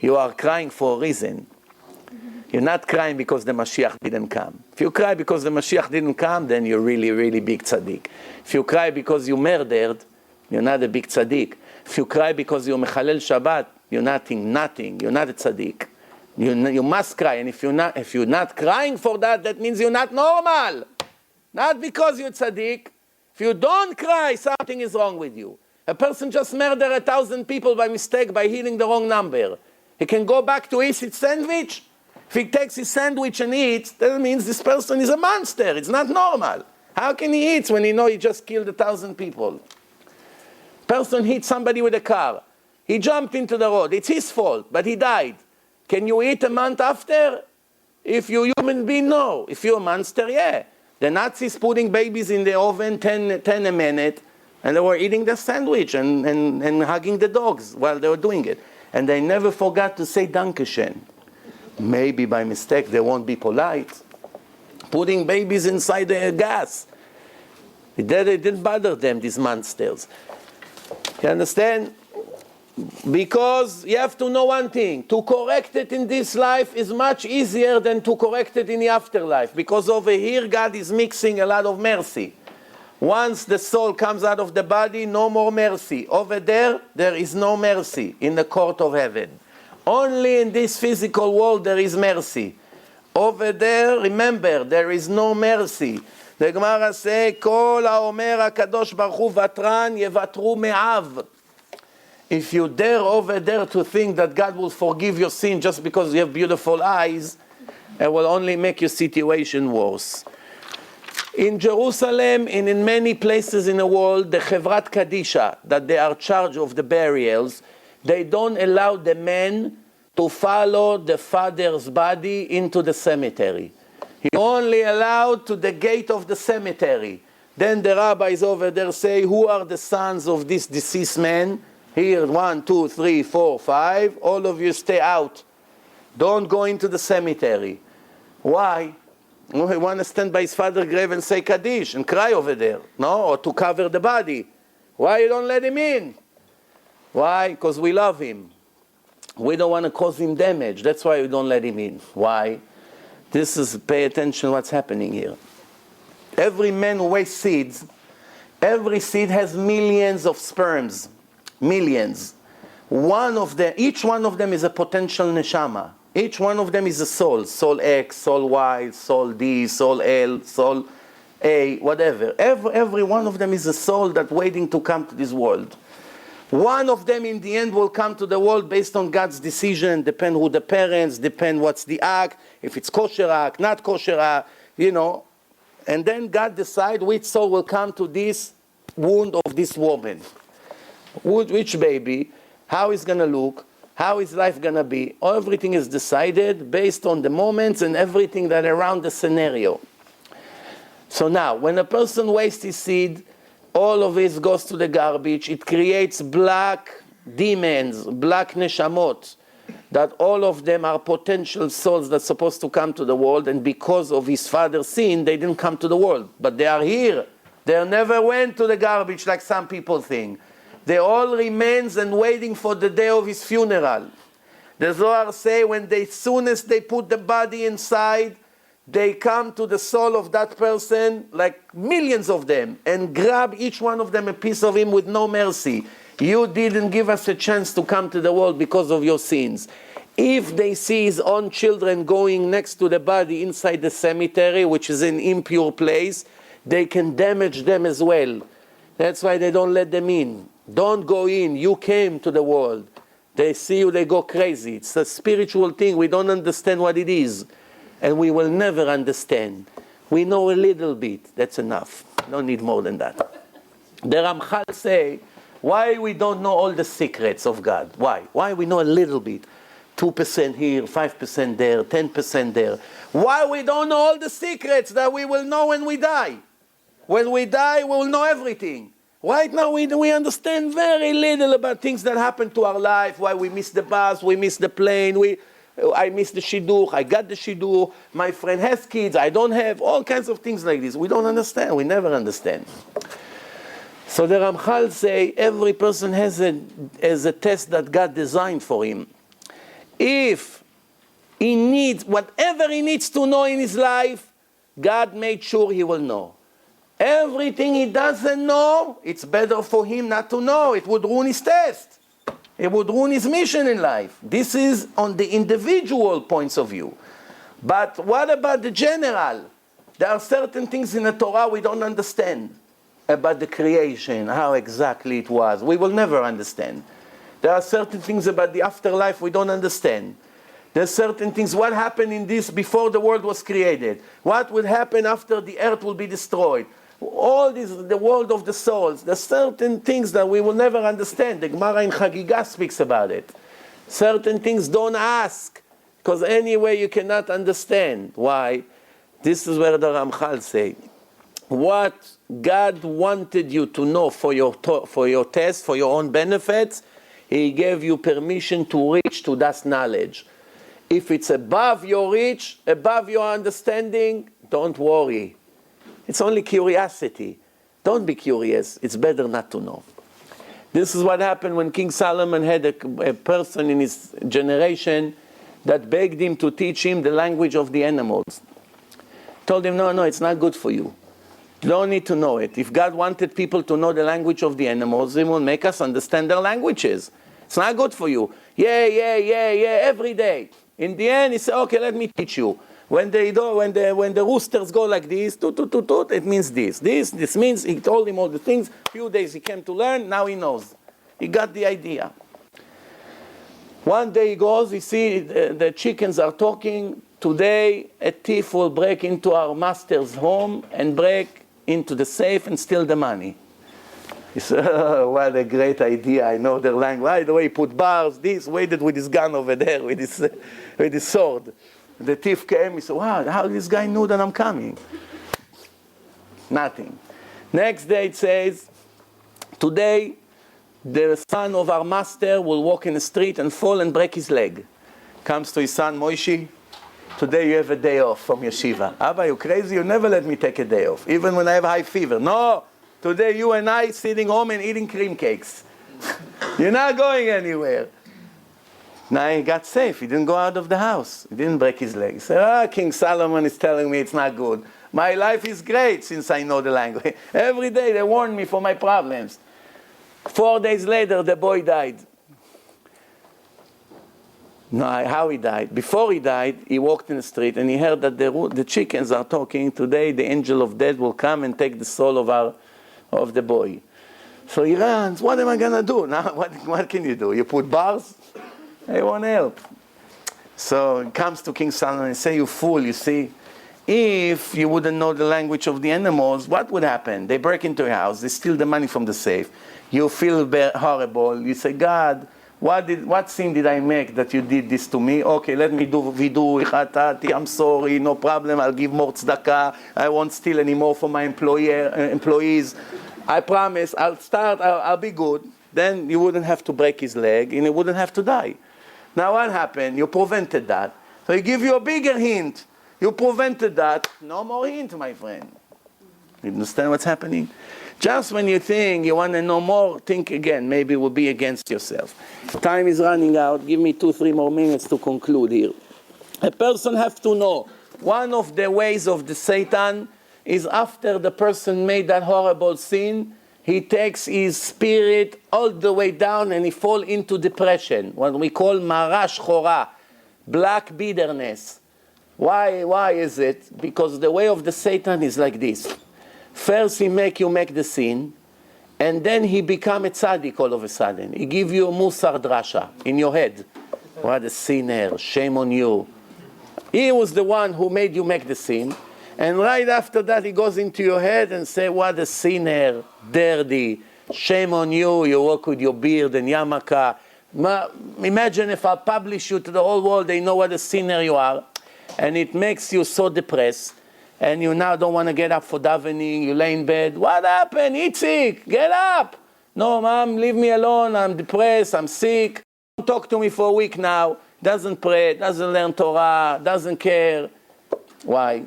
You are crying for a reason. You're not crying because the Mashiach didn't come. If you cry because the Mashiach didn't come, then you're really, really big tzaddik. If you cry because you murdered, you're not a big tzaddik. If you cry because you mechalel Shabbat, you're nothing. You're not a tzaddik. You must cry, and if you're not crying for that, that means you're not normal. Not because you're tzaddik. If you don't cry, something is wrong with you. A person just murdered 1,000 people by mistake by hitting the wrong number. He can go back to eat his sandwich. If he takes his sandwich and eats, that means this person is a monster. It's not normal. How can he eat when he knows he just killed 1,000 people? Person hit somebody with a car. He jumped into the road. It's his fault, but he died. Can you eat a month after? If you're a human being, no. If you're a monster, yeah. The Nazis putting babies in the oven 10 a minute, and they were eating the sandwich and hugging the dogs while they were doing it. And they never forgot to say Dankeschön. Maybe by mistake they won't be polite. Putting babies inside the gas. It didn't bother them, these monsters. You understand? Because you have to know one thing. To correct it in this life is much easier than to correct it in the afterlife. Because over here God is mixing a lot of mercy. Once the soul comes out of the body, no more mercy. Over there, there is no mercy in the court of heaven. Only in this physical world there is mercy. Over there, remember, there is no mercy. The Gemara says, Kol haomer HaKadosh Baruch Hu vatran yevatru me'av. If you dare over there to think that God will forgive your sin just because you have beautiful eyes, it will only make your situation worse. In Jerusalem and in many places in the world, the Chevrat Kadisha, that they are charged of the burials, they don't allow the men to follow the father's body into the cemetery. He only allowed to the gate of the cemetery. Then the rabbis over there say, who are the sons of this deceased man? Here, 1, 2, 3, 4, 5. All of you stay out. Don't go into the cemetery. Why? Well, he wants to stand by his father's grave and say Kaddish and cry over there. No? Or to cover the body. Why you don't let him in? Why? Because we love him. We don't want to cause him damage. That's why we don't let him in. Why? Pay attention what's happening here. Every man who wastes seeds, every seed has millions of sperms. Millions. Each one of them is a potential neshama. Each one of them is a soul. Soul X, soul Y, soul D, soul L, soul A, whatever. Every one of them is a soul that's waiting to come to this world. One of them in the end will come to the world based on God's decision, depend who the parents, depend what's the act, if it's kosher act, not kosher act, And then God decides which soul will come to this wound of this woman. Which baby, how it's going to look, how is life going to be. Everything is decided based on the moments and everything that around the scenario. So now, when a person wastes his seed, all of it goes to the garbage. It creates black demons, black neshamot, that all of them are potential souls that's supposed to come to the world, and because of his father's sin, they didn't come to the world. But they are here. They never went to the garbage like some people think. They all remains and waiting for the day of his funeral. The Zohar say as soon as they put the body inside, they come to the soul of that person, like millions of them, and grab each one of them a piece of him with no mercy. You didn't give us a chance to come to the world because of your sins. If they see his own children going next to the body inside the cemetery, which is an impure place, they can damage them as well. That's why they don't let them in. Don't go in. You came to the world. They see you, they go crazy. It's a spiritual thing. We don't understand what it is. And we will never understand. We know a little bit. That's enough. Don't need more than that. The Ramchal say, why we don't know all the secrets of God? Why? Why we know a little bit? 2% here, 5% there, 10% there. Why we don't know all the secrets that we will know when we die? When we die, we will know everything. Right now, we understand very little about things that happen to our life, why we miss the bus, we miss the plane, I miss the shidduch, I got the shidduch, my friend has kids, I don't have, all kinds of things like this. We don't understand, we never understand. So the Ramchal say every person has a test that God designed for him. If he needs, whatever he needs to know in his life, God made sure he will know. Everything he doesn't know, it's better for him not to know. It would ruin his test. It would ruin his mission in life. This is on the individual points of view. But what about the general? There are certain things in the Torah we don't understand about the creation, how exactly it was. We will never understand. There are certain things about the afterlife we don't understand. There are certain things, what happened in this before the world was created? What will happen after the earth will be destroyed? All this, the world of the souls. There are certain things that we will never understand. The Gemara in Chagigah speaks about it. Certain things don't ask, because anyway you cannot understand. Why? This is where the Ramchal say, what God wanted you to know for your test, for your own benefits, He gave you permission to reach to that knowledge. If it's above your reach, above your understanding, don't worry. It's only curiosity. Don't be curious. It's better not to know. This is what happened when King Solomon had a person in his generation that begged him to teach him the language of the animals. Told him, no, it's not good for you. You don't need to know it. If God wanted people to know the language of the animals, He will make us understand their languages. It's not good for you. Yeah, every day. In the end, He said, okay, let me teach you. When the roosters go like this, toot, toot, toot, toot, it means this. This means, he told him all the things. Few days he came to learn, now he knows. He got the idea. One day he goes, he sees the chickens are talking. Today, a thief will break into our master's home and break into the safe and steal the money. He said, oh, what a great idea, I know their language. By the way, he put bars, waited with his gun over there, with his sword. The thief came, he said, wow, how this guy knew that I'm coming? Nothing. Next day it says, today the son of our master will walk in the street and fall and break his leg. Comes to his son, Moishi, today you have a day off from yeshiva. Abba, you crazy? You never let me take a day off, even when I have high fever. No, today you and I sitting home and eating cream cakes. You're not going anywhere. Now he got safe. He didn't go out of the house. He didn't break his leg. He said, King Solomon is telling me it's not good. My life is great since I know the language. Every day they warn me for my problems. 4 days later, the boy died. No, how he died? Before he died, he walked in the street and he heard that the chickens are talking. Today, the angel of death will come and take the soul of the boy. So he runs. What am I going to do? Now, what can you do? You put bars? They won't help. So he comes to King Solomon and say, you fool, you see, if you wouldn't know the language of the animals, what would happen? They break into your house, they steal the money from the safe. You feel horrible. You say, God, what sin did I make that you did this to me? Okay, let me do vidu, chatati, I'm sorry, no problem, I'll give more tzedakah, I won't steal anymore from my employees. I promise, I'll be good. Then you wouldn't have to break his leg and he wouldn't have to die. Now what happened? You prevented that. So he give you a bigger hint. You prevented that. No more hint, my friend. You understand what's happening? Just when you think you want to know more, think again. Maybe it will be against yourself. Time is running out. Give me 2-3 more minutes to conclude here. A person has to know one of the ways of the Satan is after the person made that horrible sin, he takes his spirit all the way down and he falls into depression, what we call marash chora, black bitterness. Why is it? Because the way of the Satan is like this. First he make the sin, and then he become a tzaddik all of a sudden. He give you a musar drasha in your head. What a sinner, shame on you. He was the one who made you make the sin. And right after that, he goes into your head and say, what a sinner, dirty, shame on you, you walk with your beard and yarmulke. Imagine if I publish you to the whole world, they know what a sinner you are. And it makes you so depressed. And you now don't want to get up for davening, you lay in bed. What happened? Itzik, get up. No, Mom, leave me alone, I'm depressed, I'm sick. Don't talk to me for a week now. Doesn't pray, doesn't learn Torah, doesn't care. Why?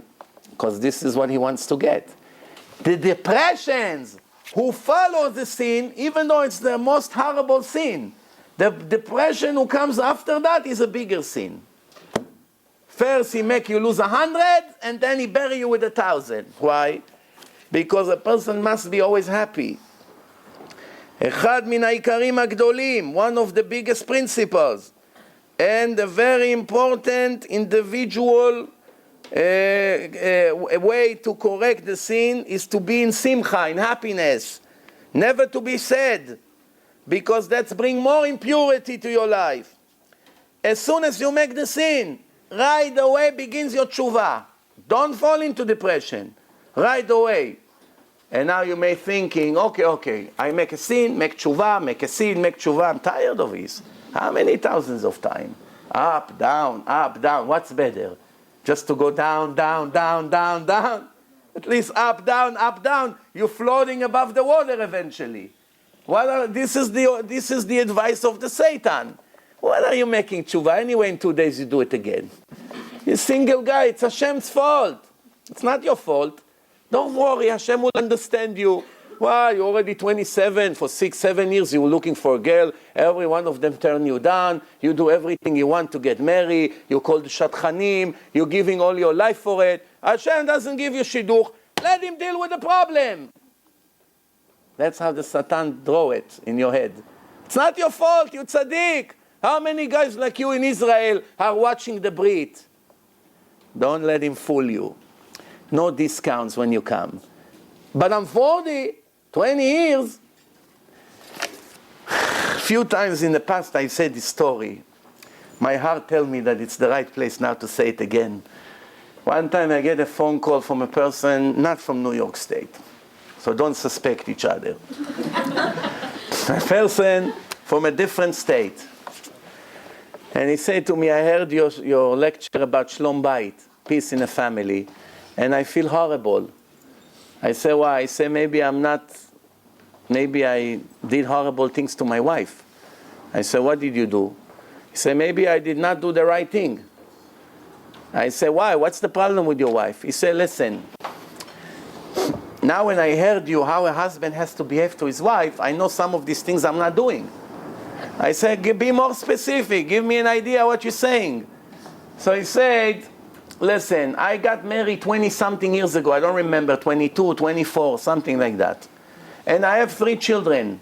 Because this is what he wants to get. The depressions who follows the sin, even though it's the most horrible sin. The depression who comes after that is a bigger sin. First he make you lose 100, and then he bury you with 1,000. Why? Because a person must be always happy. אחד מן העיקרים הגדולים, one of the biggest principles, and a very important individual way to correct the sin is to be in simcha, in happiness, never to be sad, because that's bring more impurity to your life. As soon as you make the sin, right away begins your tshuva. Don't fall into depression. Right away. And now you may thinking, okay, I make a sin, make tshuva, make a sin, make tshuva. I'm tired of this. How many thousands of times? Up, down, what's better? Just to go down, down, down, down, down? At least up, down. You're floating above the water eventually. This is the advice of the Satan. What are you making tshuva? Anyway, in 2 days you do it again. You're a single guy, it's Hashem's fault. It's not your fault. Don't worry, Hashem will understand you. Why? You're already 27. For 6-7 years you were looking for a girl. Every one of them turned you down. You do everything you want to get married. You call the shatchanim. You're giving all your life for it. Hashem doesn't give you shidduch. Let him deal with the problem. That's how the Satan draw it in your head. It's not your fault, you tzaddik. How many guys like you in Israel are watching the Brit? Don't let him fool you. No discounts when you come. But I'm 40, 20 years. A few times in the past I said this story. My heart tells me that it's the right place now to say it again. One time I get a phone call from a person not from New York State. So don't suspect each other. A person from a different state. And he said to me, I heard your lecture about Shlom Bayit, peace in a family, and I feel horrible. I say, why? I say, maybe I did horrible things to my wife. I say, what did you do? He said, maybe I did not do the right thing. I say, why? What's the problem with your wife? He said, listen, now when I heard you how a husband has to behave to his wife, I know some of these things I'm not doing. I said, be more specific. Give me an idea what you're saying. So he said, listen, I got married 20-something years ago. I don't remember, 22, 24, something like that. And I have 3 children.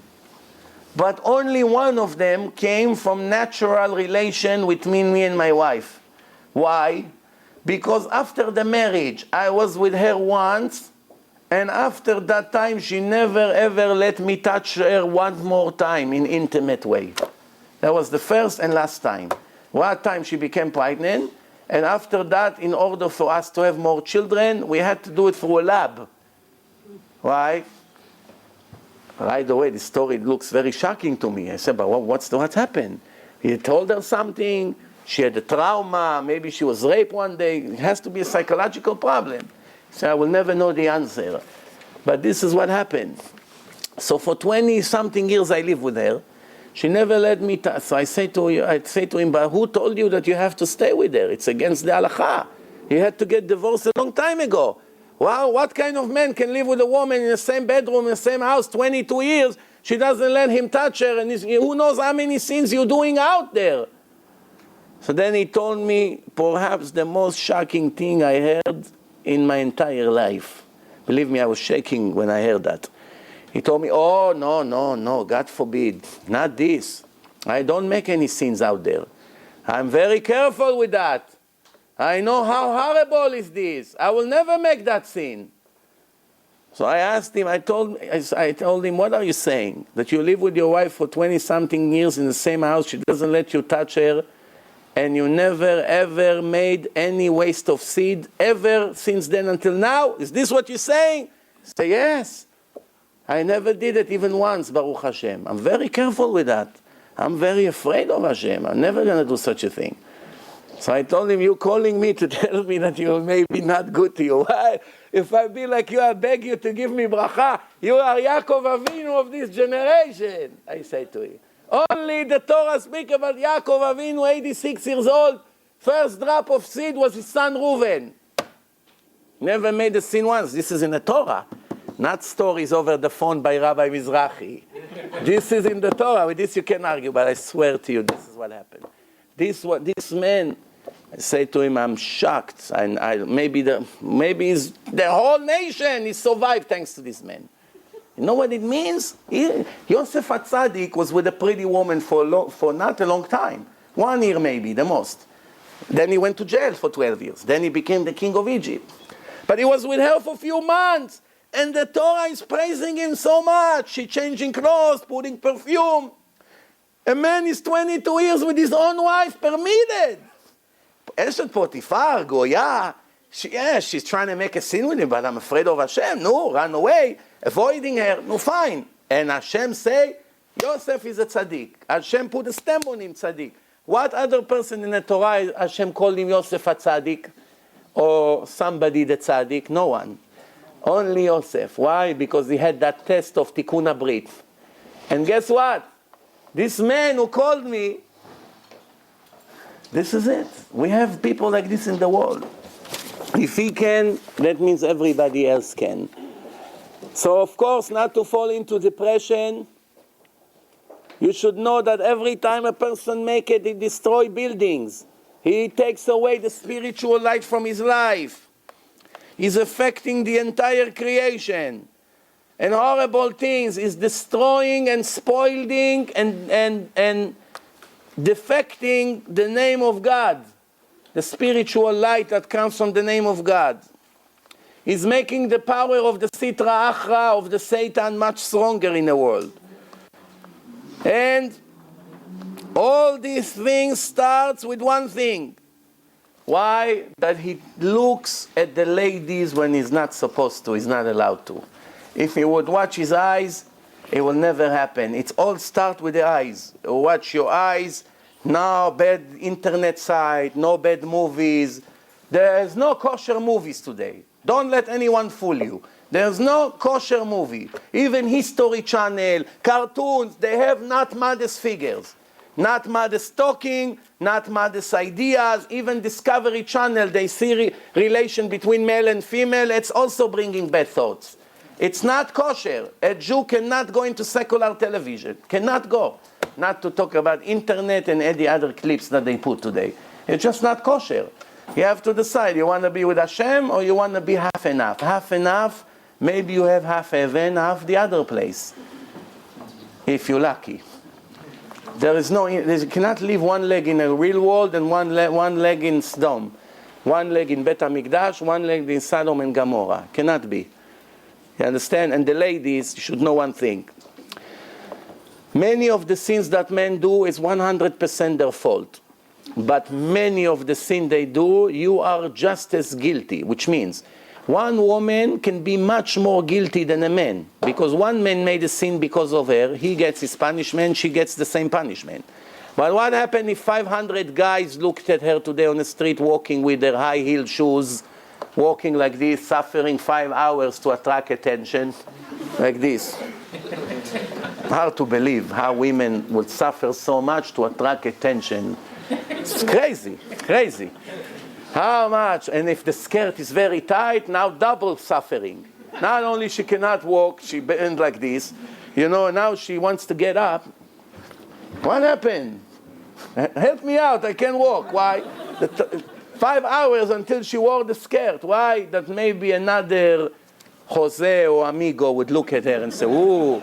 But only one of them came from natural relation between me and my wife. Why? Because after the marriage, I was with her once, and after that time, she never ever let me touch her one more time in intimate way. That was the first and last time. One time she became pregnant, and after that, in order for us to have more children, we had to do it through a lab. Why? Right away, the story looks very shocking to me. I said, but what happened? He told her something, she had a trauma, maybe she was raped one day. It has to be a psychological problem. So I will never know the answer. But this is what happened. So for 20-something years I lived with her. She never let me touch. So I say to him, but who told you that you have to stay with her? It's against the halakha. You had to get divorced a long time ago. Wow, what kind of man can live with a woman in the same bedroom, in the same house, 22 years? She doesn't let him touch her, and who knows how many sins you're doing out there? So then he told me perhaps the most shocking thing I heard in my entire life. Believe me, I was shaking when I heard that. He told me, oh, no, God forbid, not this. I don't make any sins out there. I'm very careful with that. I know how horrible is this. I will never make that sin. So I asked him, I told him, what are you saying? That you live with your wife for 20-something years in the same house, she doesn't let you touch her, and you never ever made any waste of seed ever since then until now? Is this what you're saying? I say, yes. I never did it even once, Baruch Hashem. I'm very careful with that. I'm very afraid of Hashem. I'm never going to do such a thing. So I told him, you're calling me to tell me that you may be not good to you. Why? If I be like you, I beg you to give me bracha. You are Yaakov Avinu of this generation, I say to him. Only the Torah speaks about Yaakov Avinu, 86 years old. First drop of seed was his son Reuven. Never made a sin once. This is in the Torah. not stories over the phone by Rabbi Mizrachi. This is in the Torah. With this you can argue, but I swear to you, this is what happened. This man, I say to him, I'm shocked. And maybe the whole nation is survived thanks to this man. You know what it means? Yosef HaTzadik was with a pretty woman for not a long time. 1 year maybe, the most. Then he went to jail for 12 years. Then he became the king of Egypt. But he was with her for a few months. And the Torah is praising him so much. She changing clothes, putting perfume. A man is 22 years with his own wife, permitted. Eshet Potifar, Goya, she's trying to make a sin with him, but I'm afraid of Hashem. No, run away. Avoiding her, no, fine. And Hashem say, Yosef is a tzaddik. Hashem put a stamp on him, tzaddik. What other person in the Torah Hashem called him Yosef a tzaddik? Or somebody the tzaddik? No one. Only Yosef. Why? Because he had that test of Tikkun Ha-Brit. And guess what? This man who called me, this is it. We have people like this in the world. If he can, that means everybody else can. So of course, not to fall into depression, you should know that every time a person makes it, he destroys buildings. He takes away the spiritual light from his life. He's affecting the entire creation. And horrible things is destroying and spoiling and defecting the name of God. The spiritual light that comes from the name of God. Is making the power of the Sitra Achra, of the Satan, much stronger in the world. And all these things starts with one thing. Why? That he looks at the ladies when he's not supposed to, he's not allowed to. If he would watch his eyes, it will never happen. It all starts with the eyes. Watch your eyes. No bad internet site, no bad movies. There's no kosher movies today. Don't let anyone fool you. There's no kosher movie. Even History Channel, cartoons, they have not modest figures. Not modest talking, not modest ideas. Even Discovery Channel, they see relation between male and female. It's also bringing bad thoughts. It's not kosher. A Jew cannot go into secular television. Cannot go. Not to talk about internet and any other clips that they put today. It's just not kosher. You have to decide, you want to be with Hashem or you want to be half enough. Half enough, maybe you have half heaven, half the other place. If you're lucky. You cannot leave one leg in a real world and one leg in Sodom. One leg in Bet HaMikdash, one leg in Sodom and Gomorrah. Cannot be. You understand? And the ladies should know one thing. Many of the sins that men do is 100% their fault. But many of the sin they do, you are just as guilty. Which means, one woman can be much more guilty than a man. Because one man made a sin because of her, he gets his punishment, she gets the same punishment. But what happened if 500 guys looked at her today on the street walking with their high-heeled shoes, walking like this, suffering 5 hours to attract attention, like this? Hard to believe how women would suffer so much to attract attention. It's crazy, crazy. How much? And if the skirt is very tight, now double suffering. Not only she cannot walk, she bends like this. You know, now she wants to get up. What happened? Help me out, I can't walk. Why? 5 hours until she wore the skirt. Why? That maybe another Jose or amigo would look at her and say, ooh,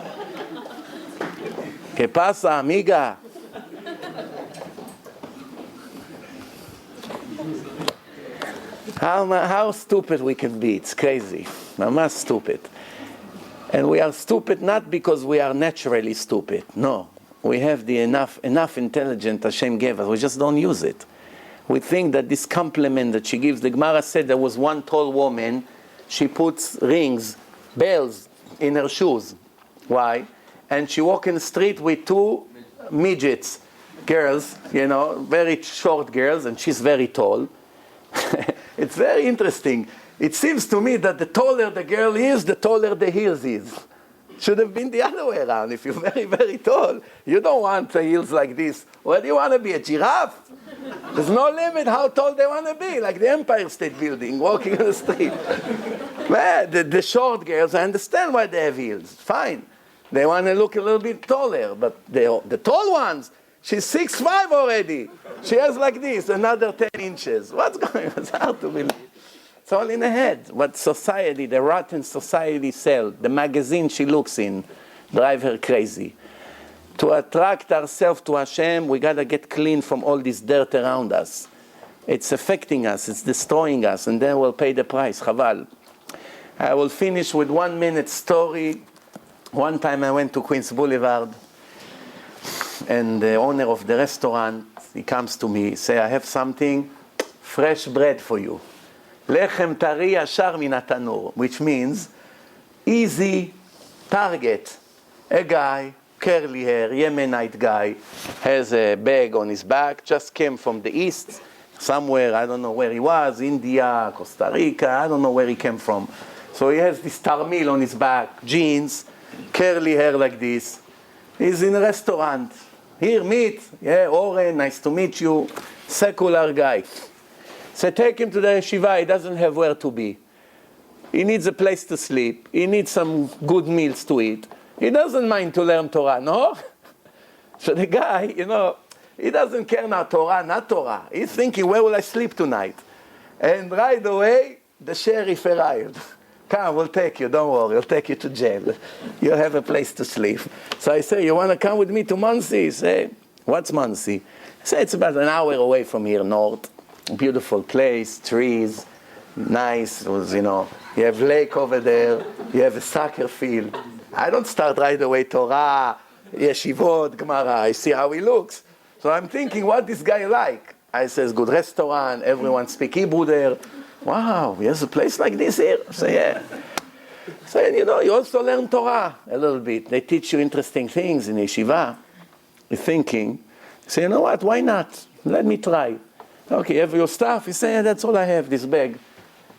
¿qué pasa, amiga? How stupid we can be. It's crazy. Mama stupid. And we are stupid not because we are naturally stupid. No. We have the enough intelligence Hashem gave us. We just don't use it. We think that this compliment that she gives, the Gemara said there was one tall woman, she puts rings, bells in her shoes. Why? And she walks in the street with 2 midgets, girls, you know, very short girls, and she's very tall. It's very interesting. It seems to me that the taller the girl is, the taller the heels is. Should have been the other way around. If you're very, very tall, you don't want heels like this. What do you want to be, a giraffe? There's no limit how tall they want to be, like the Empire State Building, walking on the street. Well, the short girls, I understand why they have heels. Fine. They want to look a little bit taller. But the tall ones, she's 6'5" already. She has like this, another 10 inches. What's going on? It's hard to believe. It's all in the head. What society, the rotten society sell, the magazine she looks in, drive her crazy. To attract ourselves to Hashem, we got to get clean from all this dirt around us. It's affecting us, it's destroying us, and then we'll pay the price. Chaval. I will finish with 1 minute story. One time I went to Queens Boulevard, and the owner of the restaurant, he comes to me, say, I have something, fresh bread for you. Lechem tari yashar min hatanur, which means easy target. A guy, curly hair, Yemenite guy, has a bag on his back, just came from the east, somewhere, I don't know where he was, India, Costa Rica, I don't know where he came from. So he has this tarmil on his back, jeans, curly hair like this. He's in a restaurant. Here, meet. Yeah, Oren, nice to meet you. Secular guy. So take him to the yeshiva. He doesn't have where to be. He needs a place to sleep. He needs some good meals to eat. He doesn't mind to learn Torah, no? So the guy, he doesn't care now, Torah, not Torah. He's thinking, where will I sleep tonight? And right away, the sheriff arrived. Come, we'll take you, don't worry, we'll take you to jail. You'll have a place to sleep. So I say, you want to come with me to Muncie? He say, what's Muncie? I say, it's about an hour away from here, north. Beautiful place, trees, nice. It was, you have lake over there, you have a soccer field. I don't start right away Torah, yeshivot, Gemara. I see how he looks. So I'm thinking, what this guy like? I says, good restaurant, everyone speak Hebrew there. Wow, he has a place like this here? I say, yeah. So, you also learn Torah a little bit. They teach you interesting things in yeshiva. You're thinking, say, you know what, why not? Let me try. Okay, have your stuff? He say, yeah, that's all I have, this bag.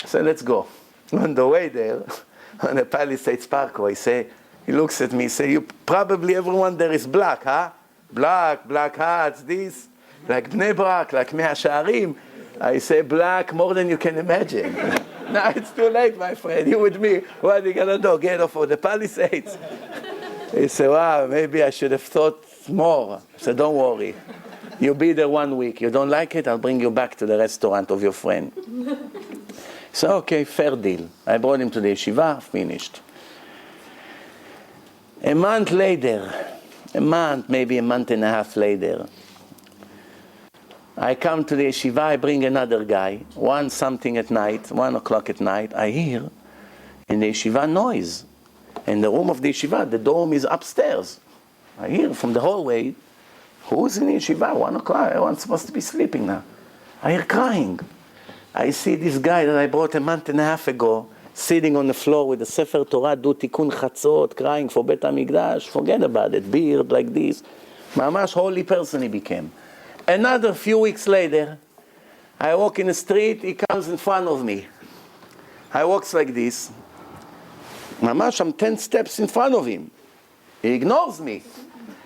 I say, let's go. On the way there, on the Palisades Parkway, he looks at me, he say, you probably everyone there is black, huh? Black hats, this, like Bnei Brak, like Mea Sha'arim. I say black more than you can imagine. Now it's too late, my friend. You with me. What are you going to do? Get off of the Palisades? He said, wow, maybe I should have thought more. I said, don't worry. You'll be there 1 week. You don't like it? I'll bring you back to the restaurant of your friend. So, okay, fair deal. I brought him to the yeshiva, finished. A month later, maybe a month and a half later, I come to the yeshiva, I bring another guy, 1 o'clock at night, I hear in the yeshiva noise. In the room of the yeshiva, the dome is upstairs. I hear from the hallway, who's in the yeshiva? 1 o'clock, everyone's supposed to be sleeping now. I hear crying. I see this guy that I brought a month and a half ago, sitting on the floor with the Sefer Torah, do Tikkun Chatzot, crying for Bet HaMikdash, forget about it, beard like this. Mamash holy person he became. Another few weeks later, I walk in the street, he comes in front of me. I walks like this. Mamash, I'm 10 steps in front of him. He ignores me.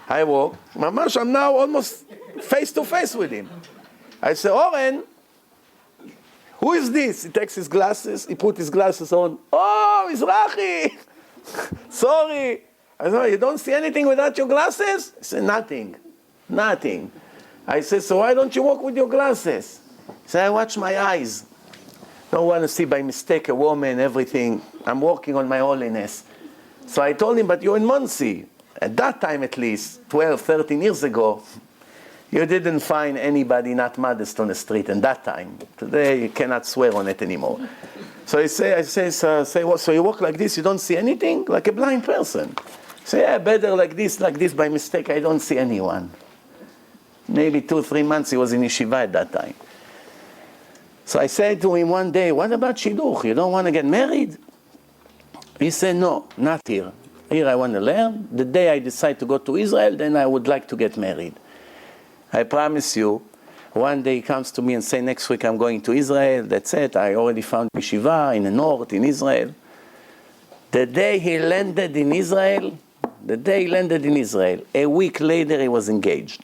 I walk. Mamash, I'm now almost face to face with him. I say, Oren, who is this? He takes his glasses, he put his glasses on. Oh, Mizrachi! Sorry. I say, you don't see anything without your glasses? He said, nothing. I said, so why don't you walk with your glasses? He said, I watch my eyes. Don't want to see by mistake a woman, everything. I'm working on my holiness. So I told him, but you're in Muncie. At that time at least, 12, 13 years ago, you didn't find anybody not modest on the street in that time. Today, you cannot swear on it anymore. So I say, what, so you walk like this, you don't see anything? Like a blind person. Say, yeah, better like this, by mistake, I don't see anyone. Maybe 2-3 months he was in yeshiva at that time. So I said to him one day, what about shidduch? You don't want to get married? He said, no, not here. Here I want to learn. The day I decide to go to Israel, then I would like to get married. I promise you, one day he comes to me and say, next week I'm going to Israel. That's it. I already found yeshiva in the north, in Israel. The day he landed in Israel, a week later he was engaged.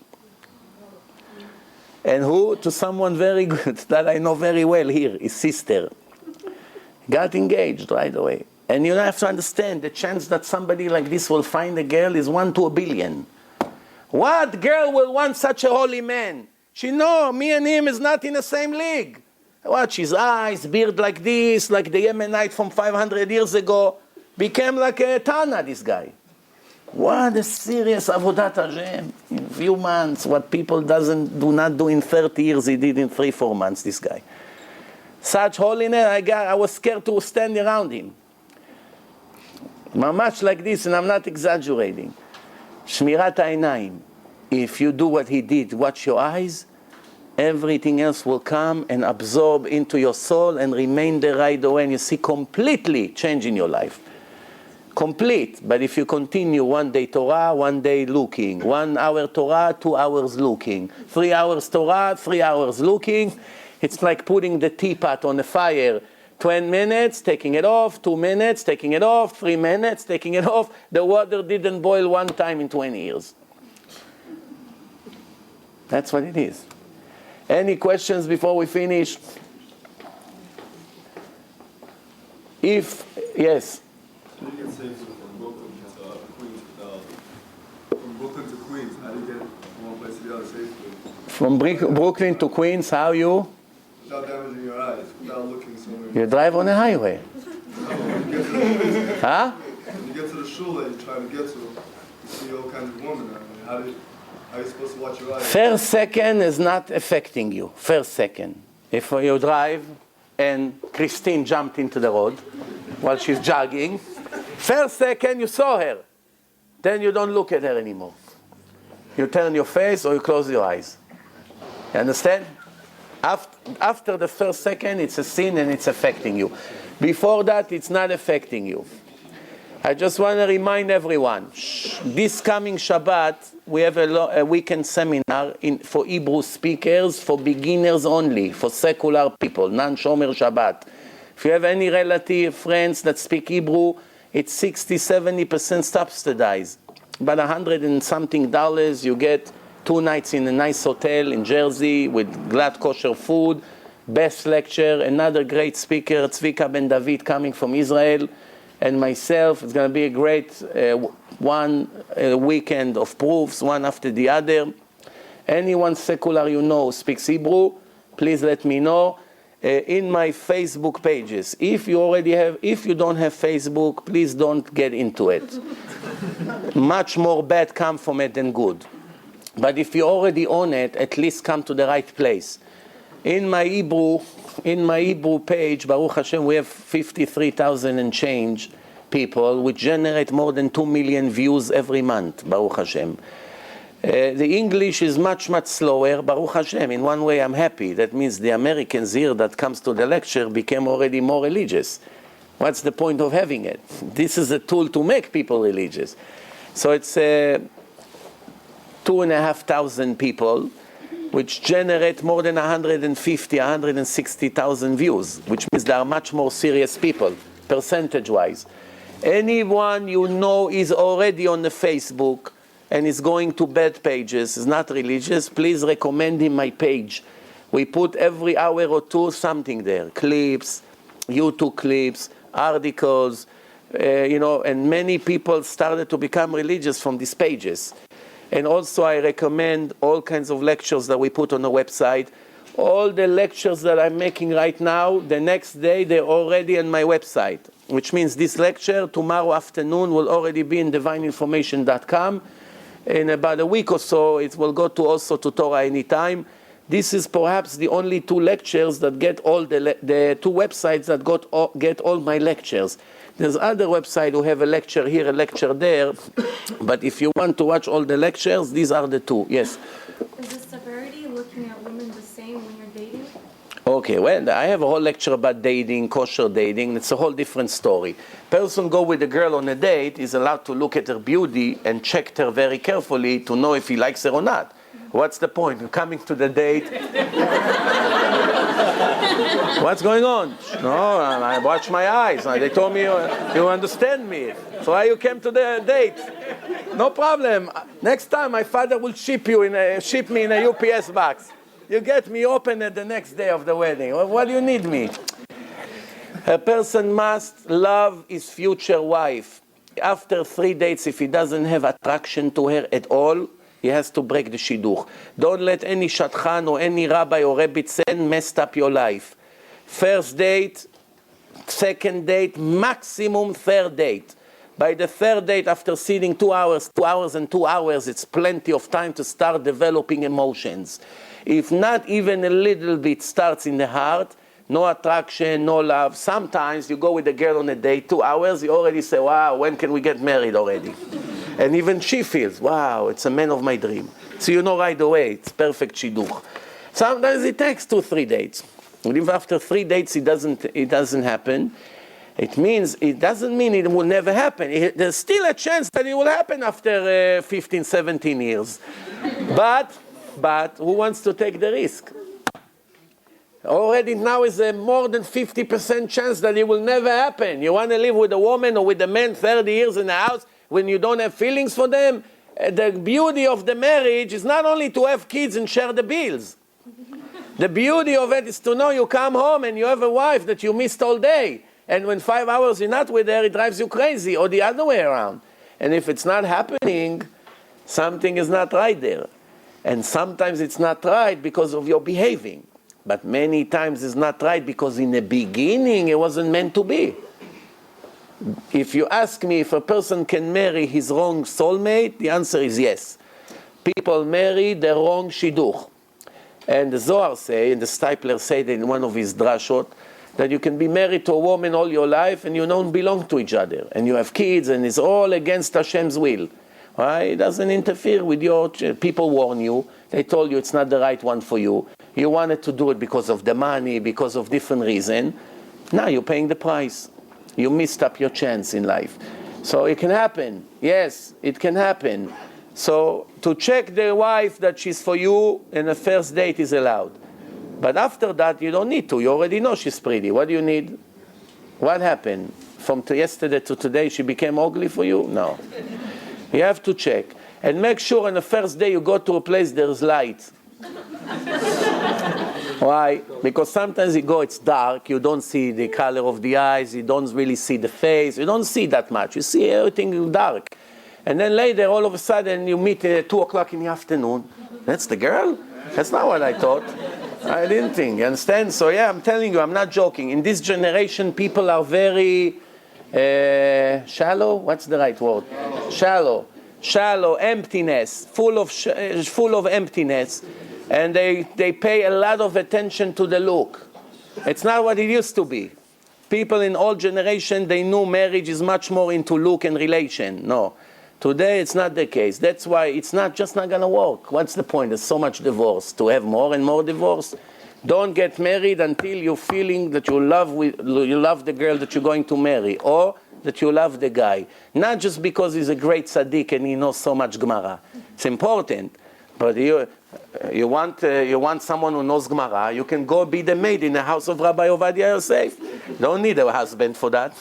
And who? To someone very good, that I know very well here, his sister. Got engaged right away. And you have to understand, the chance that somebody like this will find a girl is 1 to a billion. What girl will want such a holy man? She know, me and him is not in the same league. Watch his eyes, beard like this, like the Yemenite from 500 years ago. Became like a Tana, this guy. What a serious avodat Hashem. In a few months, what people do not do in 30 years, he did in 3-4 months, this guy. Such holiness, I was scared to stand around him. Much like this, and I'm not exaggerating. Shmirat ha'einayim. If you do what he did, watch your eyes, everything else will come and absorb into your soul and remain there right away, and you see completely change in your life. Complete. But if you continue 1 day Torah, 1 day looking, 1 hour Torah, 2 hours looking, 3 hours Torah, 3 hours looking, it's like putting the teapot on the fire. 20 minutes, taking it off, 2 minutes, taking it off, 3 minutes, taking it off. The water didn't boil 1 time in 20 years. That's what it is. Any questions before we finish? Yes. How do you get saved from Brooklyn to Queens? From Brooklyn to Queens, how do you get from one place to the other safely? From Brooklyn to Queens, how you? Without damaging your eyes, without looking somewhere. You drive on a highway. Huh? When you get to the shul that you're trying to get to, you see all kinds of women. I mean, how are you supposed to watch your eyes? First second is not affecting you. First second. If you drive and Christine jumped into the road while she's jogging, first second you saw her. Then you don't look at her anymore. You turn your face or you close your eyes. You understand? After the first second, it's a sin and it's affecting you. Before that, it's not affecting you. I just want to remind everyone, this coming Shabbat, we have a weekend seminar for Hebrew speakers, for beginners only, for secular people, non-Shomer Shabbat. If you have any relative, friends that speak Hebrew, it's 60-70% subsidized. About $100 and something, you get 2 nights in a nice hotel in Jersey with glad kosher food, best lecture, another great speaker, Tzvika Ben David, coming from Israel, and myself. It's going to be a great one weekend of proofs, one after the other. Anyone secular you know speaks Hebrew, please let me know. In my Facebook pages. If you don't have Facebook, please don't get into it. Much more bad come from it than good. But if you already own it, at least come to the right place. In my Hebrew page, Baruch Hashem, we have 53,000 and change people, which generate more than 2 million views every month, Baruch Hashem. The English is much, much slower, Baruch Hashem. In one way, I'm happy. That means the Americans here that comes to the lecture became already more religious. What's the point of having it? This is a tool to make people religious. So it's 2,500 people, which generate more than 150,000 views, which means they are much more serious people, percentage-wise. Anyone you know is already on the Facebook and is going to bad pages, is not religious, please recommend him my page. We put every hour or two something there, clips, YouTube clips, articles, and many people started to become religious from these pages. And also I recommend all kinds of lectures that we put on the website. All the lectures that I'm making right now, the next day they're already on my website, which means this lecture tomorrow afternoon will already be in divineinformation.com. In about a week or so, it will go also to Torah Anytime. This is perhaps the only 2 lectures that get all the 2 websites that get all my lectures. There's other websites who have a lecture here, a lecture there, but if you want to watch all the lectures, these are the 2. Yes? Is the severity looking at women the same when you're dating? Okay, well, I have a whole lecture about dating, kosher dating. It's a whole different story. Person go with a girl on a date is allowed to look at her beauty and check her very carefully to know if he likes her or not. What's the point? You're coming to the date. What's going on? No, I watch my eyes. They told me you understand me. So why you came to the date? No problem. Next time my father will ship me in a UPS box. You get me open at the next day of the wedding. What do you need me? A person must love his future wife. After 3 dates, if he doesn't have attraction to her at all, he has to break the shidduch. Don't let any shadchan or any rabbi or rabbi tzen mess up your life. First date, second date, maximum third date. By the third date, after sitting 2 hours, 2 hours and 2 hours, it's plenty of time to start developing emotions. If not even a little bit starts in the heart, no attraction, no love. Sometimes you go with a girl on a date, 2 hours, you already say, wow, when can we get married already? And even she feels, wow, it's a man of my dream. So you know right away, it's perfect shidduch. Sometimes it takes 2-3 dates. And if after 3 dates it doesn't happen, it doesn't mean it will never happen. There's still a chance that it will happen after 15, 17 years. But who wants to take the risk? Already now is a more than 50% chance that it will never happen. You want to live with a woman or with a man 30 years in a house when you don't have feelings for them? The beauty of the marriage is not only to have kids and share the bills. The beauty of it is to know you come home and you have a wife that you missed all day. And when 5 hours you're not with her, it drives you crazy, or the other way around. And if it's not happening, something is not right there. And sometimes it's not right because of your behaving. But many times it's not right because in the beginning it wasn't meant to be. If you ask me if a person can marry his wrong soulmate, the answer is yes. People marry the wrong shidduch. And the Zohar say, and the Stipler said in one of his drashot, that you can be married to a woman all your life and you don't belong to each other. And you have kids and it's all against Hashem's will. Right? It doesn't interfere with your... People warn you. They told you it's not the right one for you. You wanted to do it because of the money, because of different reason. Now you're paying the price. You missed up your chance in life. So it can happen. Yes, it can happen. So to check the wife that she's for you in a first date is allowed. But after that, you don't need to. You already know she's pretty. What do you need? What happened? From yesterday to today, she became ugly for you? No. You have to check. And make sure on the first day you go to a place there's light. Why? Because sometimes you go, it's dark, you don't see the color of the eyes, you don't really see the face, you don't see that much. You see everything dark. And then later, all of a sudden, you meet at 2 o'clock in the afternoon. That's the girl? That's not what I thought. I didn't think. You understand? So yeah, I'm telling you, I'm not joking. In this generation, people are very shallow. What's the right word? Shallow, emptiness, full of emptiness. And they pay a lot of attention to the look. It's not what it used to be. People in all generation, they knew marriage is much more into look and relation. No. Today, it's not the case. That's why it's just not going to work. What's the point? There's so much divorce. To have more and more divorce? Don't get married until you're feeling that you love the girl that you're going to marry, or that you love the guy. Not just because he's a great tzaddik and he knows so much Gemara. It's important. But you want someone who knows Gemara, you can go be the maid in the house of Rabbi Ovadia Yosef. Don't need a husband for that.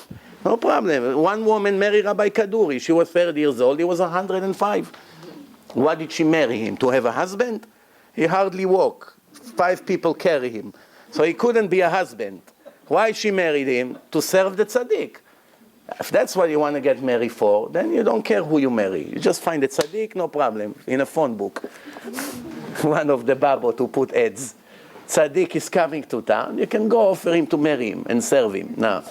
No problem. One woman married Rabbi Kaduri. She was 30 years old. He was 105. Why did she marry him? To have a husband? He hardly walk. 5 people carry him. So he couldn't be a husband. Why she married him? To serve the tzaddik. If that's what you want to get married for, then you don't care who you marry. You just find a tzaddik, no problem, in a phone book. One of the babo to put ads. Tzaddik is coming to town. You can go offer him to marry him and serve him. Now,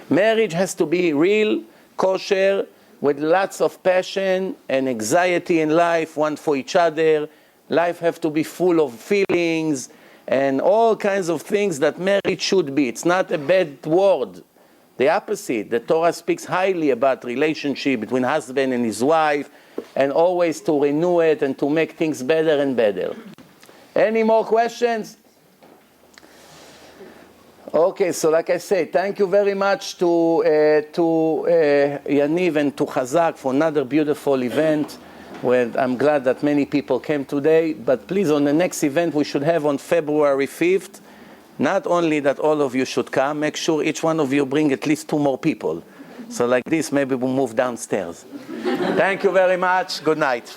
marriage has to be real, kosher, with lots of passion and anxiety in life, one for each other. Life has to be full of feelings and all kinds of things that marriage should be. It's not a bad word. The opposite. The Torah speaks highly about relationship between husband and his wife, and always to renew it and to make things better and better. Any more questions? Okay, so like I say, thank you very much to Yaniv and to Chazak for another beautiful event. Well, I'm glad that many people came today, but please, on the next event we should have on February 5th, not only that all of you should come, make sure each one of you bring at least 2 more people. So like this, maybe we'll move downstairs. Thank you very much. Good night.